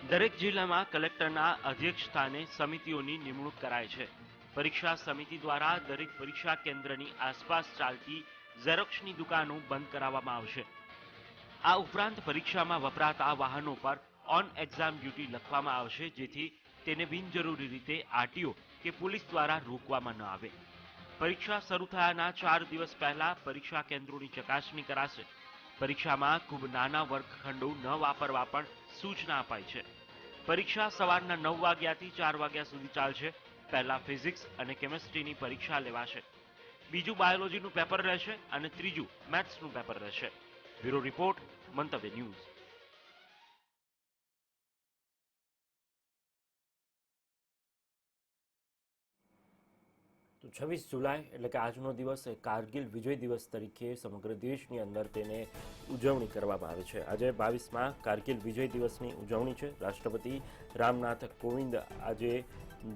દરેક જિલ્લામાં કલેક્ટરના અધ્યક્ષસ્થાને સમિતિઓની નિમણૂક કરાઈ છે. પરીક્ષા સમિતિ દ્વારા દરેક પરીક્ષા કેન્દ્રની આસપાસ ચાલતી ઝેરોક્સની દુકાનો બંધ કરાવવામાં આવશે. આ ઉપરાંત પરીક્ષામાં વપરાતા વાહનો પર ઓન એક્ઝામ ડ્યુટી લખવામાં આવશે, જેથી તેને બિનજરૂરી રીતે RTO કે પોલીસ દ્વારા રોકવામાં ન આવે. પરીક્ષા શરૂ થયાના 4 દિવસ પહેલા પરીક્ષા કેન્દ્રોની ચકાસણી કરાશે. પરીક્ષામાં ખૂબ નાના વર્ગખંડો ન વાપરવા પણ સૂચના અપાઈ છે. પરીક્ષા સવારના 9 વાગ્યાથી 4 વાગ્યા સુધી ચાલશે. પહેલા ફિઝિક્સ અને કેમેસ્ટ્રીની પરીક્ષા લેવાશે, બીજું બાયોલોજીનું પેપર રહેશે અને ત્રીજું મેથ્સનું પેપર રહેશે. બ્યુરો રિપોર્ટ, મંતવ્ય ન્યૂઝ. તો 26 જુલાઈ એટલે કે આજનો દિવસ એ કારગિલ વિજય દિવસ તરીકે સમગ્ર દેશની અંદર તેને ઉજવણી કરવામાં આવે છે. આજે 22માં કારગિલ વિજય દિવસની ઉજવણી છે. રાષ્ટ્રપતિ રામનાથ કોવિંદ આજે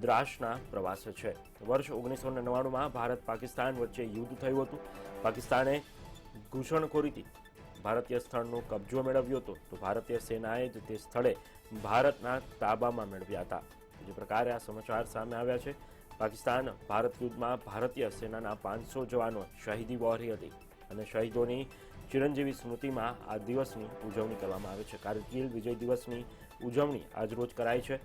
દ્રાસના પ્રવાસે છે. વર્ષ 1999માં ભારત પાકિસ્તાન વચ્ચે યુદ્ધ થયું હતું. પાકિસ્તાને ઘૂસણખોરીથી ભારતીય સ્થળનો કબજો મેળવ્યો હતો, તો ભારતીય સેનાએ જ તે સ્થળે ભારતના તાબામાં મેળવ્યા હતા. જે પ્રકારે આ સમાચાર સામે આવ્યા છે. પાકિસ્તાન ભારત યુદ્ધમાં ભારતીય સેનાના 500 જવાનો શહીદી વહોરી હતી અને શહીદોની ચિરંજીવી સ્મૃતિમાં આ દિવસની ઉજવણી કરવામાં આવે છે. કારગિલ વિજય દિવસની ઉજવણી આજરોજ કરાય છે.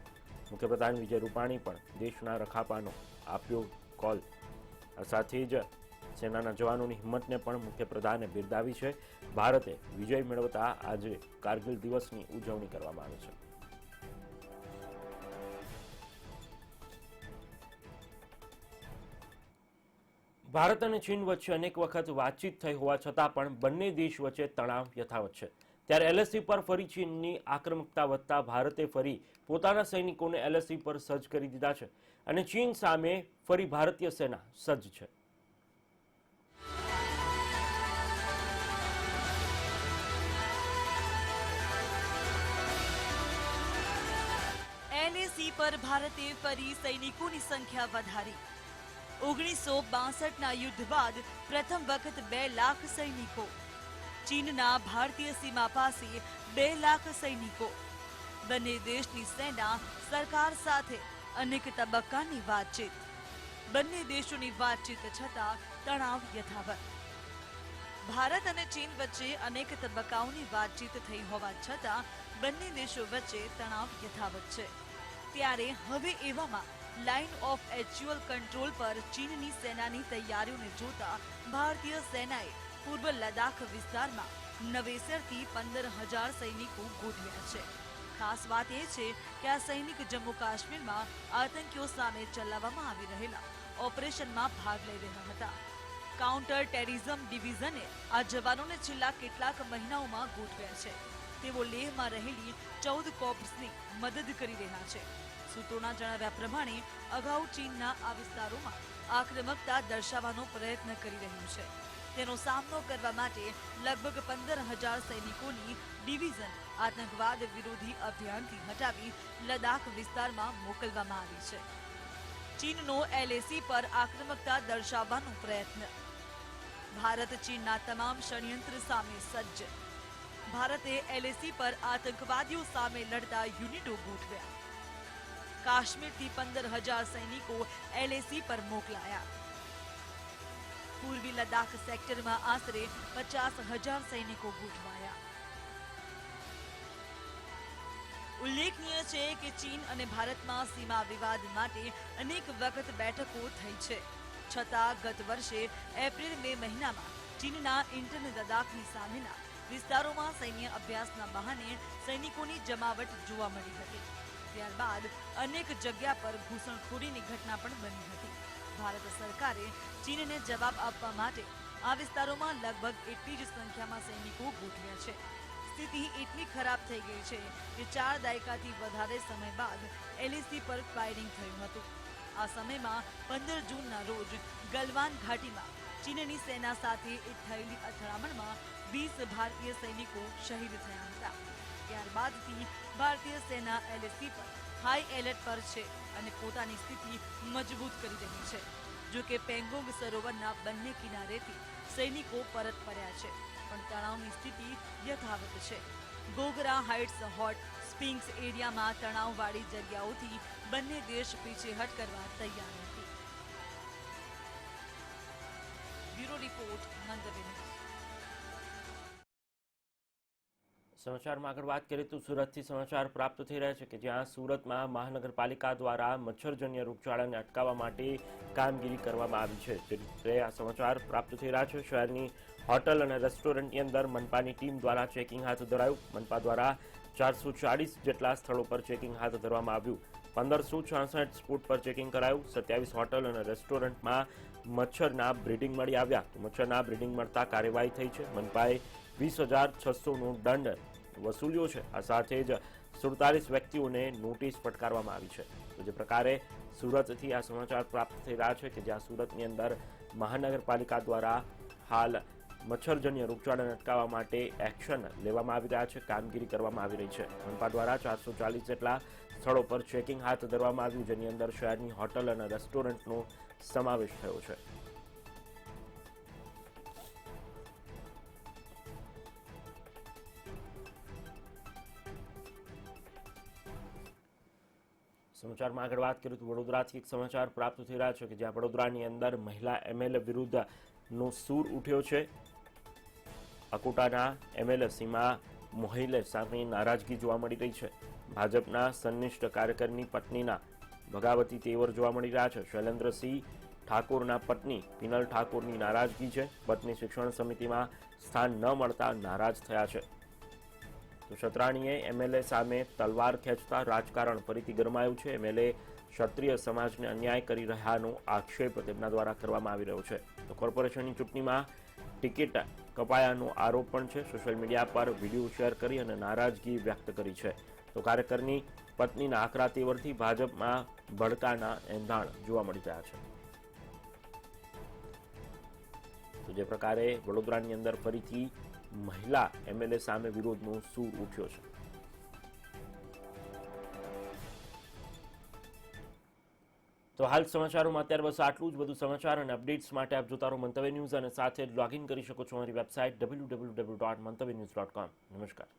મુખ્યપ્રધાન વિજય રૂપાણી પણ દેશના રખાપાનો આપ્યો કોલ. આ સાથે જ સેનાના જવાનોની હિંમતને પણ મુખ્યપ્રધાને બિરદાવી છે. ભારતે વિજય મેળવતા આજે કારગિલ દિવસની ઉજવણી કરવામાં આવે છે. ભારત અને ચીન વચ્ચે અનેક વખત વાતચીત થઈ હોવા છતાં પણ બંને દેશ વચ્ચે તણાવ યથાવત છે. ત્યારે એલએસી પર ફરી ચીનની આક્રમકતા વધતા ભારતે ફરી પોતાના સૈનિકોને એલએસી પર સજ્જ કરી દીધા છે અને ચીન સામે ફરી ભારતીય સેના સજ્જ છે. એલએસી પર ભારતે ફરી સૈનિકોની સંખ્યા વધારી. 1962ના યુદ્ધ બાદ પ્રથમ વખત 2 લાખ સૈનિકો. ચીનના ભારતીય સીમા પાસે 2 લાખ સૈનિકો. બંને દેશની સેના સરકાર સાથે અનેક તબક્કાની વાતચીત. બંને દેશોની વાતચીત છતાં તણાવ યથાવત. ભારત અને ચીન વચ્ચે અનેક તબક્કાઓની વાતચીત થઈ હોવા છતાં બંને દેશો વચ્ચે તણાવ યથાવત છે. ત્યારે હવે એવામાં લાઇન ઓફ એક્ચ્યુઅલ કંટ્રોલ પર ચીનની સેનાની તૈયારીઓને જોતા ભારતીય સેનાએ પૂર્વ લદાખ વિસ્તારમાં નવેસરથી 15,000 સૈનિકો ગોઠવ્યા છે. ખાસ વાત એ છે કે આ સૈનિક જમ્મુ કાશ્મીરમાં આતંકીઓ સામે ચલાવવામાં આવી રહેલા ઓપરેશનમાં ભાગ લઈ રહ્યા હતા. કાઉન્ટર ટેરરિઝમ ડિવિઝને આ જવાનોને છેલ્લા કેટલાક મહિનાઓમાં ગોઠવ્યા છે. તેઓ લેહમાં રહેલી 14 કોર્પ્સની મદદ કરી રહ્યા છે. સૂત્રોના જણાવ્યા પ્રમાણે અગાઉ ચીનના આ વિસ્તારોમાં આક્રમકતા દર્શાવવાનો પ્રયત્ન કરી રહ્યું છે. તેનો સામનો કરવા માટે લગભગ 15,000 સૈનિકોની ડિવિઝન આતંકવાદ વિરોધી અભિયાનથી હટાવી લદાખ વિસ્તારમાં મોકલવામાં આવી છે. ચીનનો એલએસી પર આક્રમકતા દર્શાવવાનો પ્રયત્ન. ભારત ચીનના તમામ ષડયંત્ર સામે સજ્જ. ભારતે એલએસી પર આતંકવાદીઓ સામે લડતા યુનિટો ગોઠવ્યા. કાશ્મીરથી 15,000 સૈનિકો એલએસી પર મોકલાયા. પૂર્વી લદાખ સેક્ટરમાં આશરે 50,000 સૈનિકો ગોઠવાયા. ઉલ્લેખનીય છે કે ચીન અને ભારતમાં સીમા વિવાદ માટે અનેક વખત બેઠકો થઈ છે. છતાં ગત વર્ષે એપ્રિલ-મે મહિનામાં ચીનના ઇન્ટર્ન લદાખની સામેના વિસ્તારોમાં સૈન્ય અભ્યાસના બહાને સૈનિકોની જમાવટ જોવા મળી હતી. ત્યારબાદ અનેક જગ્યા પર ઘૂસણખોરીની ઘટના પણ બની હતી. ભારત સરકારે ચીનને જવાબ આપવા માટે આ વિસ્તારોમાં લગભગ એટલી જ સંખ્યામાં સૈનિકો ગોઠવ્યા છે. સ્થિતિ એટલી ખરાબ થઈ ગઈ છે કે 4 દાયકાથી વધારે સમય બાદ એલએસી પર ફાયરિંગ થયું હતું. આ સમયમાં 15 જૂનના રોજ ગલવાન ઘાટીમાં ચીનની સેના સાથે થયેલી અથડામણમાં 20 ભારતીય સૈનિકો શહીદ થયા હતા. ત્યારબાદથી ભારતીય સેના એલએસી પર હાઈ એલર્ટ પર છે અને પોતાની સ્થિતિ મજબૂત કરી રહી છે. જો કે પેંગોંગ સરોવરના બંને કિનારેથી સૈનિકો પરત ફર્યા છે, પણ તણાવની સ્થિતિ યથાવત છે. ગોગરા હાઇટ્સ હોટ સ્પ્રિંગ્સ એરિયામાં તણાવવાળી જગ્યાઓથી બંને દેશ પીછેહટ કરવા તૈયાર નથી. બ્યુરો રિપોર્ટ મંતવ્ય. સમાચારમાં આગળ વાત કરીએ તો સુરતથી સમાચાર પ્રાપ્ત થઈ રહ્યા છે કે જ્યાં સુરતમાં મહાનગરપાલિકા દ્વારા મચ્છરજન્ય રોગચાળાને અટકાવવા માટે કામગીરી કરવામાં આવી છે. તે રીતે આ સમાચાર પ્રાપ્ત થઈ રહ્યા છે. શહેરની હોટલ અને રેસ્ટોરન્ટની અંદર મનપાની ટીમ દ્વારા ચેકિંગ હાથ ધરાયું. મનપા દ્વારા 440 જેટલા સ્થળો પર ચેકિંગ હાથ ધરવામાં આવ્યું. 1566 સ્પોટ પર ચેકિંગ કરાયું. 27 હોટલ અને રેસ્ટોરન્ટમાં મચ્છરના બ્રીડિંગ મળી આવ્યા. મચ્છરના બ્રીડિંગ મળતા કાર્યવાહી થઈ છે. મનપાએ 20,600નો દંડ વસૂલ્યો છે. આ સાથે જ 47 વ્યક્તિઓને નોટિસ ફટકારવામાં આવી છે. તો જે પ્રકારે સુરતથી આ સમાચાર પ્રાપ્ત થઈ રહ્યા છે કે જ્યાં સુરતની અંદર મહાનગરપાલિકા દ્વારા હાલ મચ્છરજન્ય રોગચાળાને અટકાવવા માટે એક્શન લેવામાં આવી રહ્યા છે, કામગીરી કરવામાં આવી રહી છે. મનપા દ્વારા 440 જેટલા સ્થળો પર ચેકિંગ હાથ ધરવામાં આવ્યું, જેની અંદર શહેરની હોટલ અને રેસ્ટોરન્ટનો સમાવેશ થયો છે. સમાચારમાં આગળ વાત કરીએ તો વડોદરાથી એક સમાચાર પ્રાપ્ત થઈ રહ્યા છે કે જ્યાં વડોદરાની અંદર મહિલા એમએલએ વિરુદ્ધનો સૂર ઉઠ્યો છે. અકોટાના એમએલએ સીમા મોહિલે સામે નારાજગી જોવા મળી રહી છે. ભાજપના સંનિષ્ઠ કાર્યકરની પત્નીના ભગાવતી તેવર જોવા મળી રહ્યા છે. શૈલેન્દ્રસિંહ ઠાકોરના પત્ની પિનલ ઠાકોરની નારાજગી છે. પત્ની શિક્ષણ સમિતિમાં સ્થાન ન મળતા નારાજ થયા છે. તો શતરાણીએ એમએલએ સામે તલવાર ખેંચતા રાજકારણ ફરીથી ગરમાયું છે. એમએલએ ક્ષત્રિય સમાજને અન્યાય કરી રહ્યાનો આક્ષેપ તેમના દ્વારા કરવામાં આવી રહ્યો છે. તો કોર્પોરેશનની ચૂંટણીમાં ટિકિટ કપાયાનો આરોપ પણ છે. સોશિયલ મીડિયા પર વિડીયો શેર કરી અને નારાજગી વ્યક્ત કરી છે. તો કાર્યકરની પત્નીના આકરા તેવરથી ભાજપમાં ભડકાના એંધાણ જોવા મળી રહ્યા છે. તો જે પ્રકારે વડોદરાની અંદર ફરીથી મહિલા એમએલએ સામે વિરોધનો સૂર ઉઠ્યો છે. તો હાલ સમાચારોમાં અત્યારે બસ આટલું જ. વધુ સમાચાર અને અપડેટ્સ માટે આપ જોતા રહો મંતવ્ય ન્યૂઝ અને સાથે લોગિન કરી શકો છો અમારી વેબસાઇટ www.mantavynews.com. નમસ્કાર.